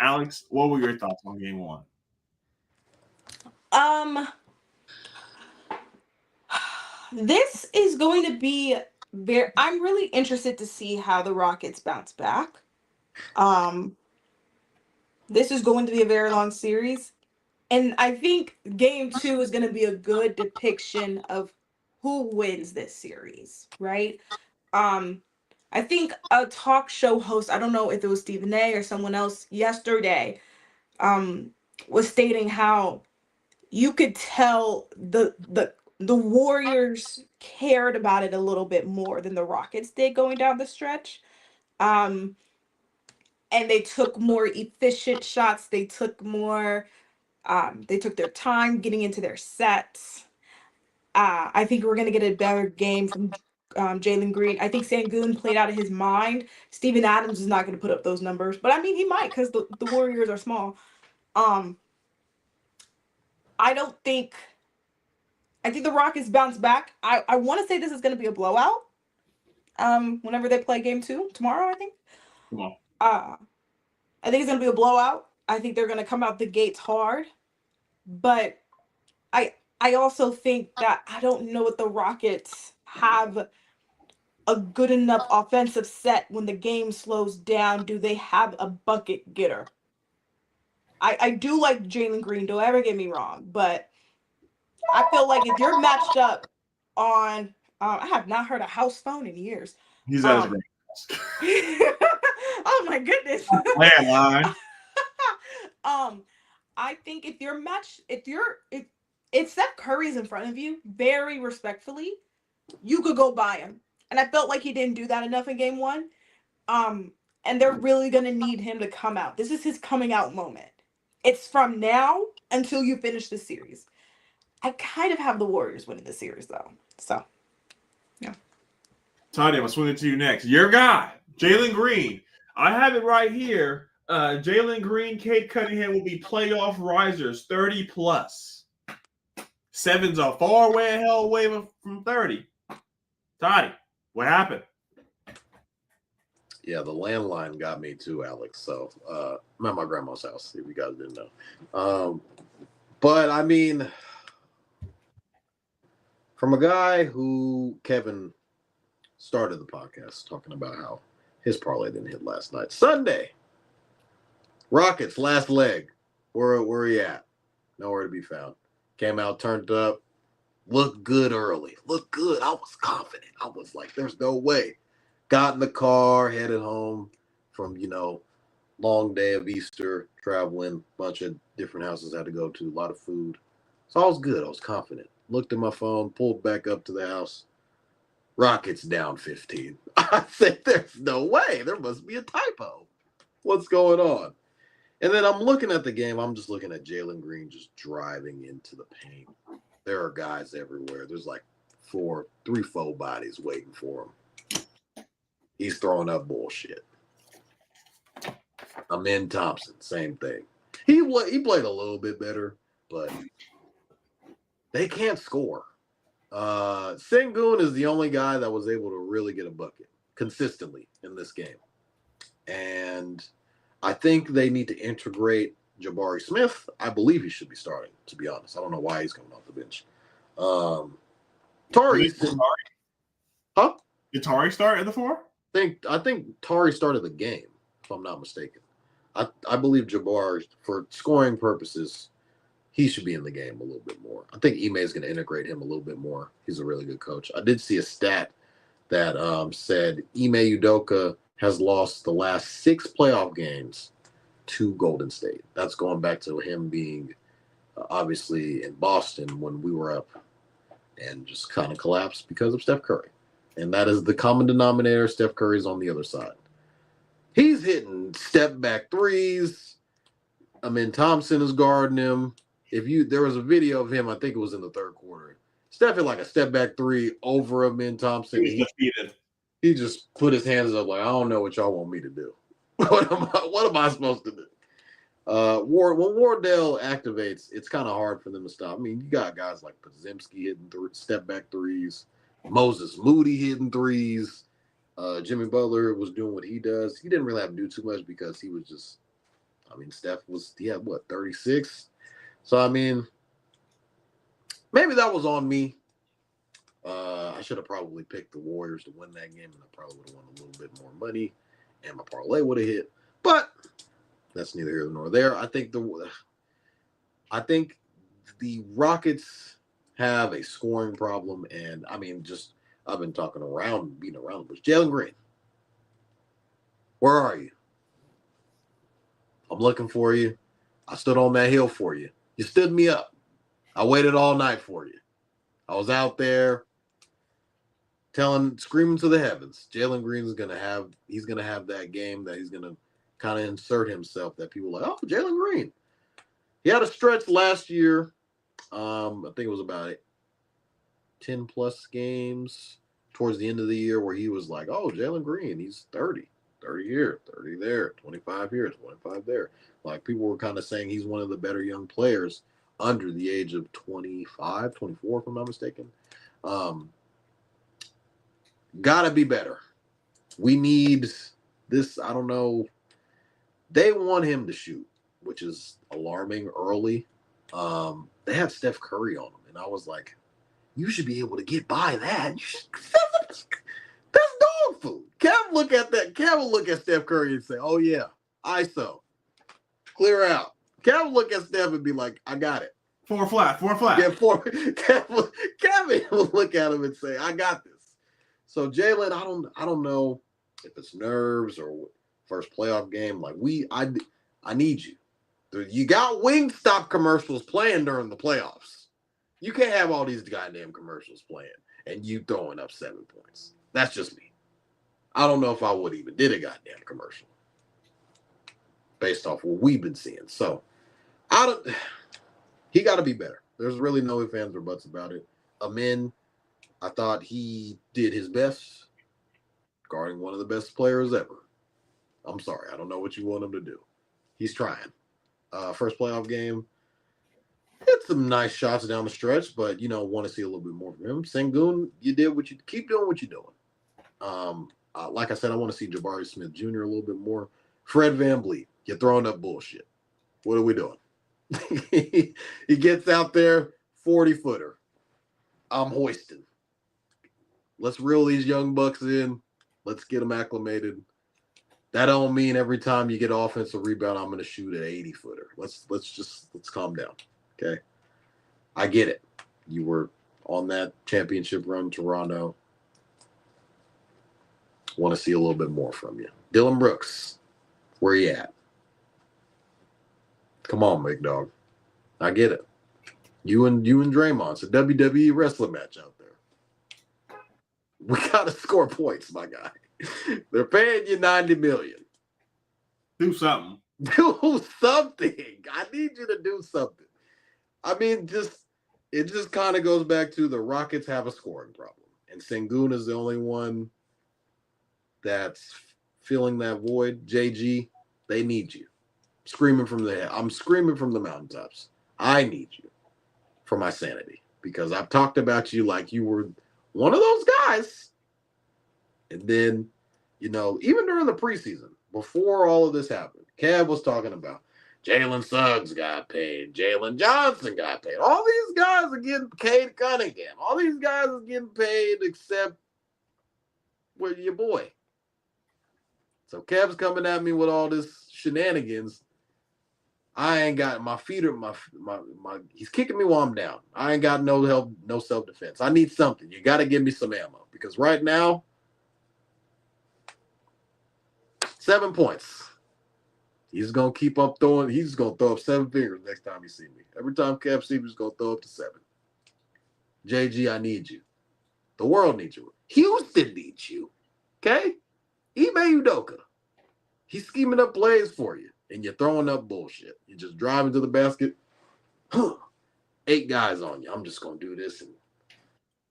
Alex, what were your thoughts on game 1? This is going to be I'm really interested to see how the Rockets bounce back. Um, this is going to be a very long series, and I think Game 2 is going to be a good depiction of who wins this series, right? Um, I think a talk show host, I don't know if it was Stephen A or someone else yesterday, um, was stating how you could tell the Warriors cared about it a little bit more than the Rockets did going down the stretch. Um, and they took more efficient shots. They took their time getting into their sets. I think we're gonna get a better game from Jalen Green. I think Sangoon played out of his mind. Steven Adams is not gonna put up those numbers, but I mean he might because the Warriors are small. Um, I don't think I think the Rockets bounce back. I want to say this is going to be a blowout. Whenever they play game 2 tomorrow, I think. Come on. I think it's going to be a blowout. I think they're going to come out the gates hard, but I also think that I don't know if the Rockets have a good enough offensive set when the game slows down. Do they have a bucket getter? I do like Jalen Green. Don't ever get me wrong, but I feel like if you're matched up on, I have not heard a house phone in years. He's at his Um, range. oh my goodness. Landline. I think if Steph Curry's in front of you, very respectfully, you could go by him. And I felt like he didn't do that enough in game 1. And they're really gonna need him to come out. This is his coming out moment. It's from now until you finish the series. I kind of have the Warriors winning the series though. So, yeah. Toddy, I'm gonna swing it to you next. Your guy, Jalen Green. I have it right here. Jalen Green, Kate Cunningham will be playoff risers, 30 plus. 7's a far way hell away from 30. Toddy, what happened? Yeah, the landline got me too, Alex. So I'm at my grandma's house, if you guys didn't know. But I mean, from a guy who Kevin started the podcast talking about how his parlay didn't hit last night. Sunday, Rockets last leg. Where he at? Nowhere to be found. Came out, turned up, looked good early. Looked good. I was confident. I was like, there's no way. Got in the car, headed home from, long day of Easter, traveling, bunch of different houses I had to go to, a lot of food. So I was good. I was confident. Looked at my phone, pulled back up to the house. Rockets down 15. I said, there's no way. There must be a typo. What's going on? And then I'm looking at the game. I'm just looking at Jalen Green just driving into the paint. There are guys everywhere. There's like 4 bodies waiting for him. He's throwing up bullshit. Amin Thompson, same thing. He played a little bit better, but they can't score. Sengun is the only guy that was able to really get a bucket consistently in this game. And I think they need to integrate Jabari Smith. I believe he should be starting, to be honest. I don't know why he's coming off the bench. Tari. Huh? Did Tari start at the 4? I think Tari started the game, if I'm not mistaken. I believe Jabari, for scoring purposes, he should be in the game a little bit more. I think Ime is going to integrate him a little bit more. He's a really good coach. I did see a stat that said Ime Udoka has lost the last 6 playoff games to Golden State. That's going back to him being obviously in Boston when we were up and just kind of collapsed because of Steph Curry. And that is the common denominator. Steph Curry's on the other side. He's hitting step back threes. Amin Thompson is guarding him. There was a video of him, I think it was in the 3rd quarter. Steph hit like a step back 3 over Amin Thompson. He just put his hands up like, I don't know what y'all want me to do. What am I supposed to do? When Wardell activates, it's kind of hard for them to stop. I mean, you got guys like Podziemski hitting step back threes, Moses Moody hitting threes. Jimmy Butler was doing what he does. He didn't really have to do too much because he was just, Steph he had 36? So, maybe that was on me. I should have probably picked the Warriors to win that game, and I probably would have won a little bit more money, and my parlay would have hit. But that's neither here nor there. I think the Rockets have a scoring problem, and I mean, just I've been talking around, beating around the bush. Jalen Green, where are you? I'm looking for you. I stood on that hill for you. You stood me up. I waited all night for you. I was out there screaming to the heavens. Jalen Green is gonna have that game that he's gonna kind of insert himself that people are like, oh, Jalen Green. He had a stretch last year. I think it was about 10 plus games towards the end of the year where he was like, oh, Jalen Green, he's 30 here, 30 there, 25 here, 25 there. Like people were kind of saying he's one of the better young players under the age of 25, 24, if I'm not mistaken. Gotta be better. We need this. I don't know. They want him to shoot, which is alarming early. They had Steph Curry on him, and I was like, you should be able to get by that. That's dog food. Kev look at that. Kev will look at Steph Curry and say, oh, yeah, ISO. Clear out. Kev will look at Steph and be like, I got it. 4 flat. Yeah, Kevin will look at him and say, I got this. So Jalen, I don't know if it's nerves or first playoff game. Like I need you. You got Wingstop commercials playing during the playoffs. You can't have all these goddamn commercials playing and you throwing up 7 points. That's just me. I don't know if I would even did a goddamn commercial based off what we've been seeing. So he got to be better. There's really no ifs, ands, or buts about it. Amin, I thought he did his best guarding one of the best players ever. I'm sorry. I don't know what you want him to do. He's trying. First playoff game, hit some nice shots down the stretch, but, want to see a little bit more from him. Sengun, you did what you – keep doing what you're doing. Like I said, I want to see Jabari Smith Jr. a little bit more. Fred VanVleet, you're throwing up bullshit. What are we doing? He gets out there, 40-footer. I'm hoisting. Let's reel these young bucks in. Let's get them acclimated. That don't mean every time you get offensive rebound, I'm going to shoot an 80-footer. Let's calm down, okay? I get it. You were on that championship run, Toronto. Want to see a little bit more from you. Dylan Brooks, where you at? Come on, big dog. I get it. You and Draymond. It's a WWE wrestling match out there. We gotta score points, my guy. They're paying you $90 million. Do something. Do something. I need you to do something. I mean, it just kind of goes back to the Rockets have a scoring problem, and Sengun is the only one that's filling that void. JG, they need you. I'm screaming from the mountaintops. I need you for my sanity because I've talked about you like you were one of those guys. And then, even during the preseason, before all of this happened, Kev was talking about Jalen Suggs got paid. Jalen Johnson got paid. All these guys are getting paid. Cunningham. All these guys are getting paid except with your boy. So Kev's coming at me with all this shenanigans. I ain't got my feet or my he's kicking me while I'm down. I ain't got no help, no self-defense. I need something. You got to give me some ammo because right now, 7 points. He's going to keep up throwing. He's going to throw up 7 fingers next time you see me. Every time Kev sees me, he's going to throw up to 7. JG, I need you. The world needs you. Houston needs you. Okay? Ime Udoka. He's scheming up plays for you. And you're throwing up bullshit. You're just driving to the basket. 8 guys on you. I'm just going to do this and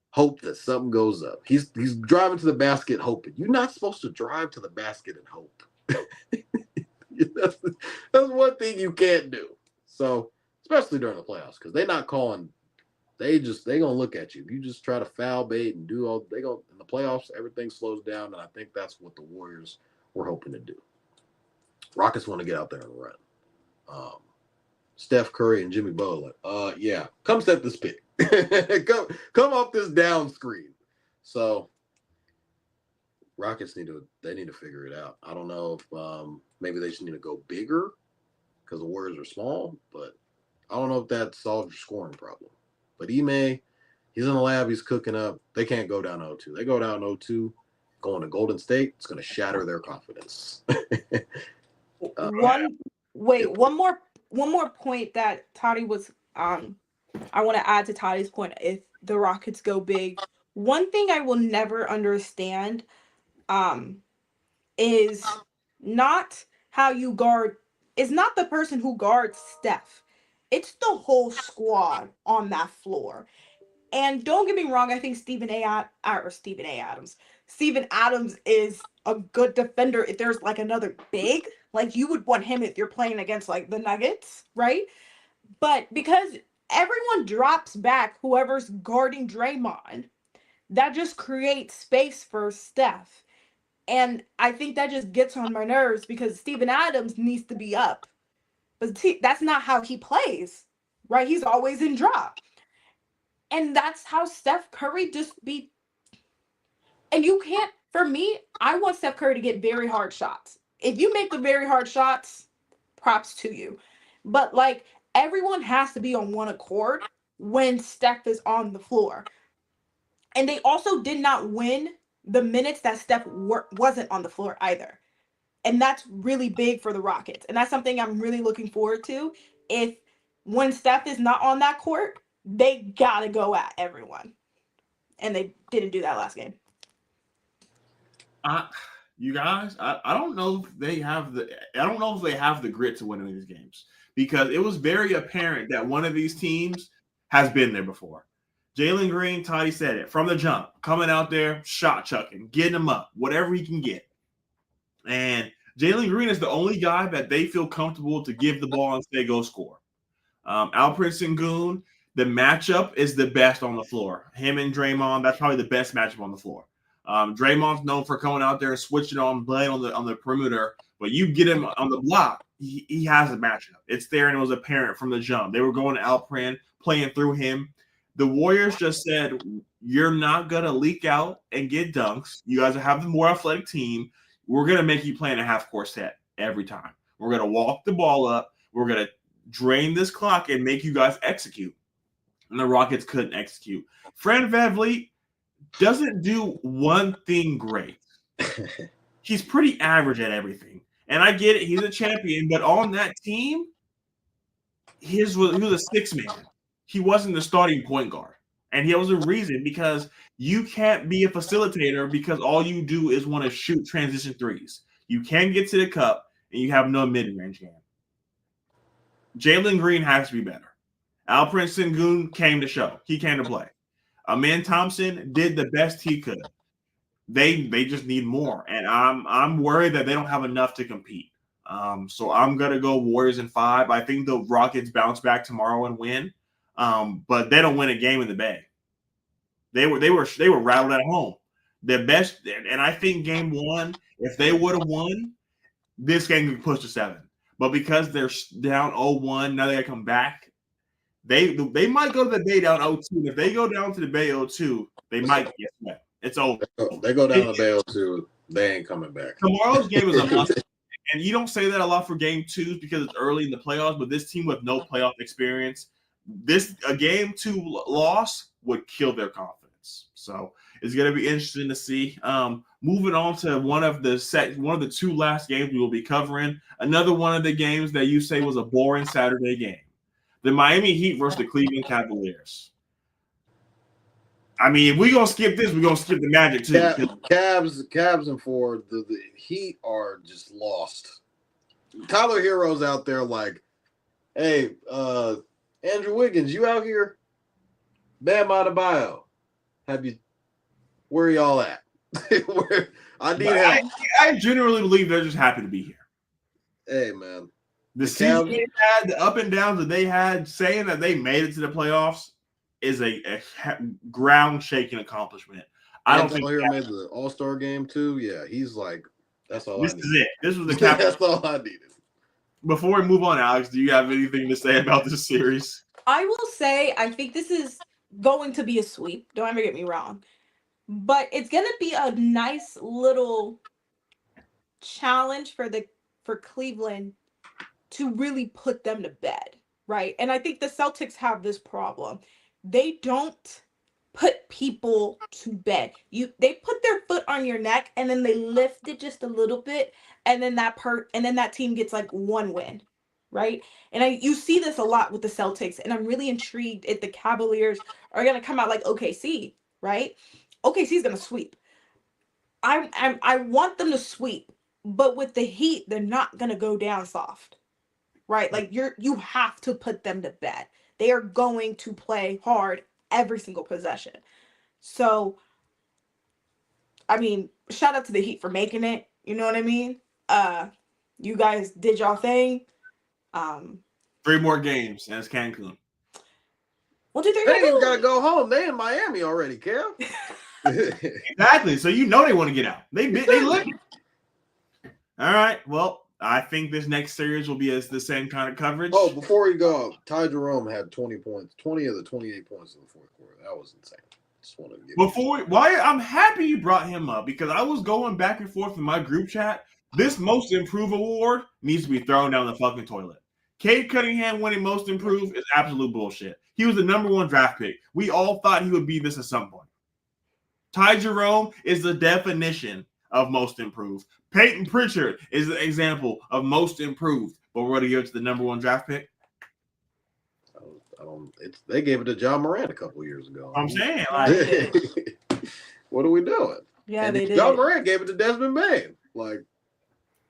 hope that something goes up. He's driving to the basket hoping. You're not supposed to drive to the basket and hope. that's one thing you can't do. So, especially during the playoffs, because they're not calling. They gonna look at you. You just try to foul bait and do all. They go in the playoffs. Everything slows down, and I think that's what the Warriors were hoping to do. Rockets want to get out there and run. Steph Curry and Jimmy Butler. Yeah, come set this pick. come off this down screen. So Rockets need to figure it out. I don't know if maybe they just need to go bigger because the Warriors are small, but I don't know if that solves your scoring problem. But he's in the lab, he's cooking up. They can't go down 0-2. They go down 0-2, going to Golden State, it's going to shatter their confidence. One more point that Toddy was I want to add to Toddy's point. If the Rockets go big, one thing I will never understand is not how you guard, is not the person who guards Steph. It's the whole squad on that floor. And don't get me wrong, I think Steven Adams is a good defender. If there's like another big, like you would want him if you're playing against like the Nuggets, right? But because everyone drops back, whoever's guarding Draymond, that just creates space for Steph. And I think that just gets on my nerves because Steven Adams needs to be up. But that's not how he plays, right? He's always in drop. And that's how Steph Curry just be. And you can't, for me, I want Steph Curry to get very hard shots. If you make the very hard shots, props to you. But like everyone has to be on one accord when Steph is on the floor. And they also did not win the minutes that Steph wasn't on the floor either. And that's really big for the Rockets. And that's something I'm really looking forward to. If when Steph is not on that court, they gotta go at everyone. And they didn't do that last game. You guys, I don't know if they have the grit to win in these games because it was very apparent that one of these teams has been there before. Jalen Green, Toddy said it from the jump, coming out there, shot chucking, getting them up, whatever he can get. And Jalen Green is the only guy that they feel comfortable to give the ball and say, go score. Alperen Sengun, the matchup is the best on the floor. Him and Draymond, that's probably the best matchup on the floor. Draymond's known for coming out there and switching on, playing on the perimeter, but you get him on the block, he has a matchup. It's there, and it was apparent from the jump. They were going to Alperen, playing through him. The Warriors just said, you're not going to leak out and get dunks. You guys have the more athletic team. We're going to make you play in a half-court set every time. We're going to walk the ball up. We're going to drain this clock and make you guys execute. And the Rockets couldn't execute. Fred VanVleet doesn't do one thing great. He's pretty average at everything. And I get it. He's a champion. But on that team, he was a six man. He wasn't the starting point guard. And there was a reason because you can't be a facilitator because all you do is want to shoot transition threes. You can't get to the cup, and you have no mid-range game. Jalen Green has to be better. Alperen Sengun came to show. He came to play. Amen Thompson did the best he could. They just need more, and I'm worried that they don't have enough to compete. So I'm gonna go Warriors in 5. I think the Rockets bounce back tomorrow and win, but they don't win a game in the Bay. They were rattled at home. The best, and I think game 1, if they would have won, this game could push to 7. But because they're down 0-1, now they gotta come back. They might go to the Bay down 0-2. If they go down to the Bay 0-2, they might get swept. It's over. They go down to the Bay 0-2. They ain't coming back. Tomorrow's game is a must. And you don't say that a lot for game 2s because it's early in the playoffs, but this team with no playoff experience, a game 2 loss would kill their confidence. So it's going to be interesting to see. Moving on to one of the 2 last games we will be covering. Another one of the games that you say was a boring Saturday game. The Miami Heat versus the Cleveland Cavaliers. I mean, if we're going to skip this, we're going to skip the Magic too. Cavs and 4, the Heat are just lost. Tyler Hero's out there like, hey, Andrew Wiggins, you out here? Bam Adebayo. Where are y'all at? I need help. I generally believe they're just happy to be here. Hey, man. The season they had, the up and downs that they had, saying that they made it to the playoffs is a ground-shaking accomplishment. I don't think Tyler made the All-Star game too. Yeah, he's like, that's all. This is it. This was the cap. That's all I needed. Before we move on, Alex, do you have anything to say about this series? I will say I think this is going to be a sweep. Don't ever get me wrong. but it's gonna be a nice little challenge for Cleveland to really put them to bed, right? And I think the Celtics have this problem. They don't put people to bed. They put their foot on your neck and then they lift it just a little bit, and then that team gets like one win, right? And you see this a lot with the Celtics, and I'm really intrigued if the Cavaliers are gonna come out like OKC, right? OKC is gonna sweep. I want them to sweep, but with the Heat, they're not gonna go down soft, right? Like you have to put them to bed. They are going to play hard every single possession. So, I mean, shout out to the Heat for making it. You know what I mean? You guys did y'all thing. Um, 3 more games, and it's Cancun. well, did they They ain't even go? gotta go home. They in Miami already, Kev. Exactly. So you know they want to get out. They look. All right. Well, I think this next series will be the same kind of coverage. Oh, before we go, Ty Jerome had 20 points, 20 of the 28 points in the fourth quarter. That was insane. Just wanted to get Why I'm happy you brought him up, because I was going back and forth in my group chat. This most improved award needs to be thrown down the fucking toilet. Cade Cunningham winning most improved is absolute bullshit. He was the #1 draft pick. We all thought he would be this at some point. Ty Jerome is the definition of most improved. Peyton Pritchard is an example of most improved. But we're going to give it to the #1 draft pick. They gave it to John Morant a couple years ago. I'm saying, what are we doing? Yeah, and they did. John Morant gave it to Desmond Bain. Like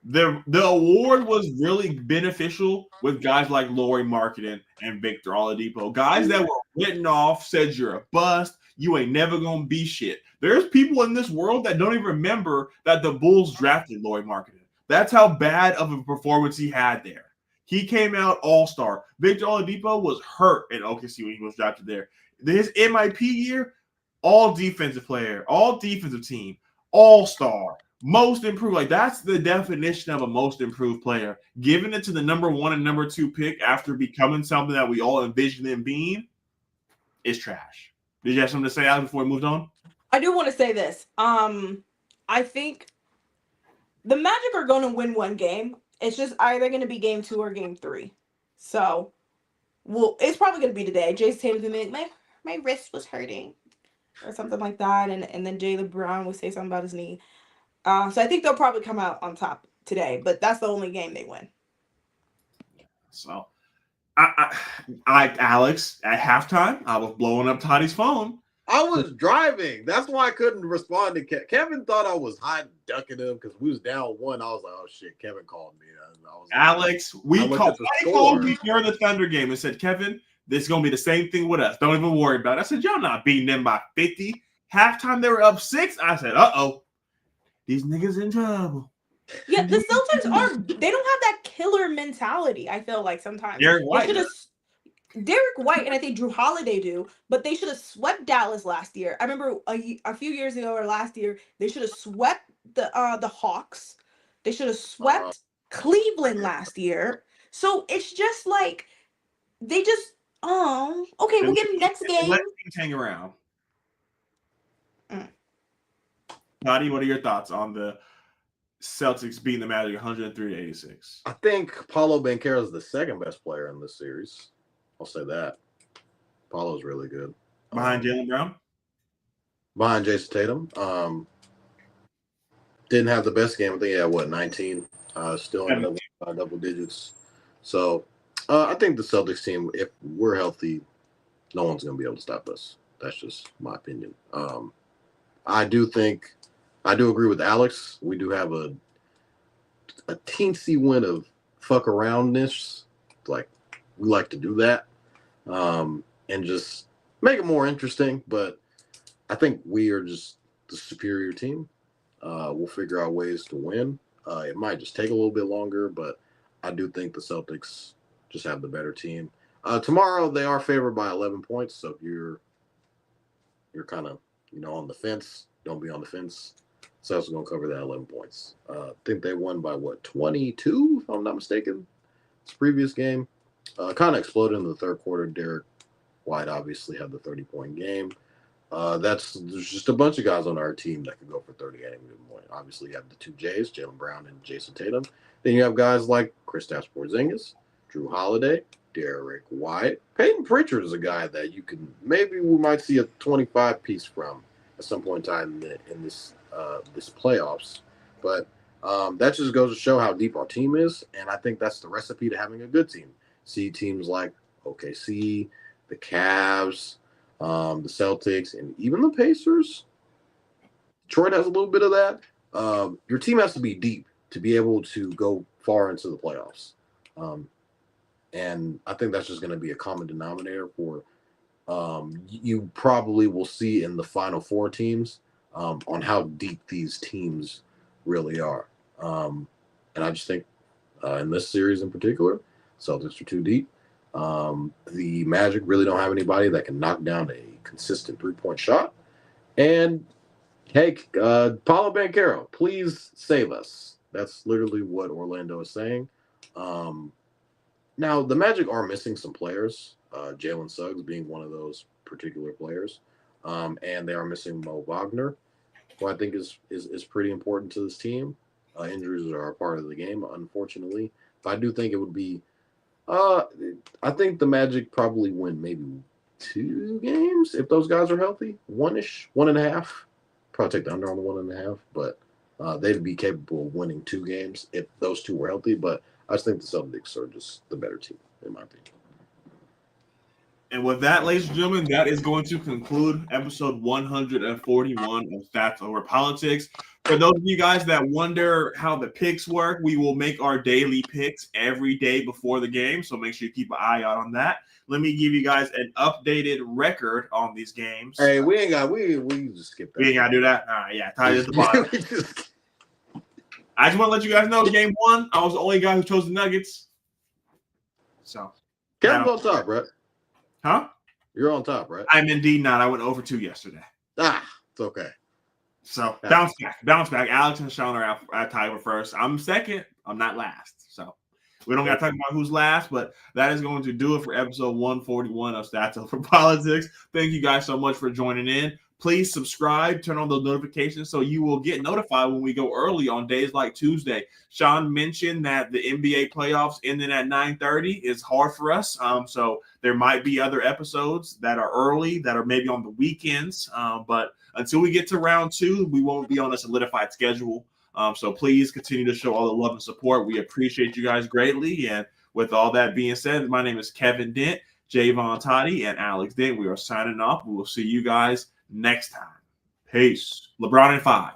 the award was really beneficial with guys like Lauri Markkanen and Victor Oladipo, guys that were written off, said you're a bust, you ain't never gonna be shit. There's people in this world that don't even remember that the Bulls drafted Lauri Markkanen. That's how bad of a performance he had there. He came out all-star. Victor Oladipo was hurt in OKC when he was drafted there. His MIP year, all defensive player, all defensive team, all-star, most improved. Like, that's the definition of a most improved player. Giving it to the #1 and #2 pick after becoming something that we all envisioned him being is trash. Did you have something to say, Alex, before we moved on? I do want to say this. I think the Magic are going to win one game. It's just either going to be game 2 or game 3. So, well, it's probably going to be today. Jason Tatum's going to be like, my wrist was hurting or something like that. And then Jaylen Brown will say something about his knee. So I think they'll probably come out on top today. But that's the only game they win. So, Alex, at halftime, I was blowing up Toddy's phone. I was driving. That's why I couldn't respond to Kevin. Kevin thought I was hiding, ducking him because we was down 1. I was like, oh, shit, Kevin called me. Alex, Toddy called me during the Thunder game and said, Kevin, this is going to be the same thing with us. Don't even worry about it. I said, y'all not beating them by 50. Halftime, they were up 6. I said, uh-oh. These niggas in trouble. Yeah, the Celtics they don't have that killer mentality, I feel like sometimes. Derek White. Derek White and I think Drew Holiday do, but they should have swept Dallas last year. I remember a few years ago or last year, they should have swept the Hawks. They should have swept Cleveland last year. So it's just like they just okay, we'll get them next game. Let things hang around. Toddy, what are your thoughts on the Celtics beating the Magic 103-86? I think Paolo Banchero is the second best player in this series. I'll say that. Paulo's really good. Behind Jaylen Brown? Behind Jason Tatum. Didn't have the best game. I think he had, 19? Still in double digits. So I think the Celtics team, if we're healthy, no one's going to be able to stop us. That's just my opinion. I do agree with Alex. We do have a teensy win of fuck aroundness. Like, we like to do that and just make it more interesting. But I think we are just the superior team. We'll figure out ways to win. It might just take a little bit longer, but I do think the Celtics just have the better team. Tomorrow, they are favored by 11 points. So if you're kind of, on the fence, don't be on the fence. Celtics are going to cover that 11 points. I think they won by, 22, if I'm not mistaken. This previous game. Kind of exploded in the third quarter. Derek White obviously had the 30-point game. There's just a bunch of guys on our team that can go for 30 at any given point. Obviously, you have the two J's, Jaylen Brown and Jason Tatum. Then you have guys like Kristaps Porzingis, Drew Holiday, Derek White. Peyton Pritchard is a guy that we might see a 25 piece from at some point in time in this playoffs. But that just goes to show how deep our team is, and I think that's the recipe to having a good team. See teams like OKC, the Cavs, the Celtics, and even the Pacers. Detroit has a little bit of that. Your team has to be deep to be able to go far into the playoffs. And I think that's just going to be a common denominator for you probably will see in the Final Four teams on how deep these teams really are. And I just think in this series in particular, Celtics are too deep. The Magic really don't have anybody that can knock down a consistent three-point shot. And, hey, Paulo Banchero, please save us. That's literally what Orlando is saying. Now, the Magic are missing some players, Jalen Suggs being one of those particular players. And they are missing Mo Wagner, who I think is pretty important to this team. Injuries are a part of the game, unfortunately. But I do think it would be I think the Magic probably win maybe 2 games if those guys are healthy. 1-ish, 1.5. Probably take the under on the 1.5, but they'd be capable of winning 2 games if those 2 were healthy. But I just think the Celtics are just the better team, in my opinion. And with that, ladies and gentlemen, that is going to conclude episode 141 of Stats Over Politics. For those of you guys that wonder how the picks work, we will make our daily picks every day before the game, so make sure you keep an eye out on that. Let me give you guys an updated record on these games. Hey, we just skip that. We ain't got to do that? All right, yeah, tied at the bottom. I just want to let you guys know, game 1, I was the only guy who chose the Nuggets. So, Kevin's on top, right? Huh? You're on top, right? I'm indeed not. I went over 2 yesterday. It's okay. So bounce back. Alex and Shaun are tied for first. I'm second. I'm not last. So we don't got to talk about who's last, but that is going to do it for episode 141 of Stats Over Politics. Thank you guys so much for joining in. Please subscribe, turn on those notifications so you will get notified when we go early on days like Tuesday. Shaun mentioned that the NBA playoffs ending at 9:30 is hard for us. So there might be other episodes that are early, that are maybe on the weekends. But until we get to round 2, we won't be on a solidified schedule. So please continue to show all the love and support. We appreciate you guys greatly. And with all that being said, my name is Kevin Dent, Jaevon Toddy, and Alex Dent. We are signing off. We will see you guys next time. Peace. LeBron in 5.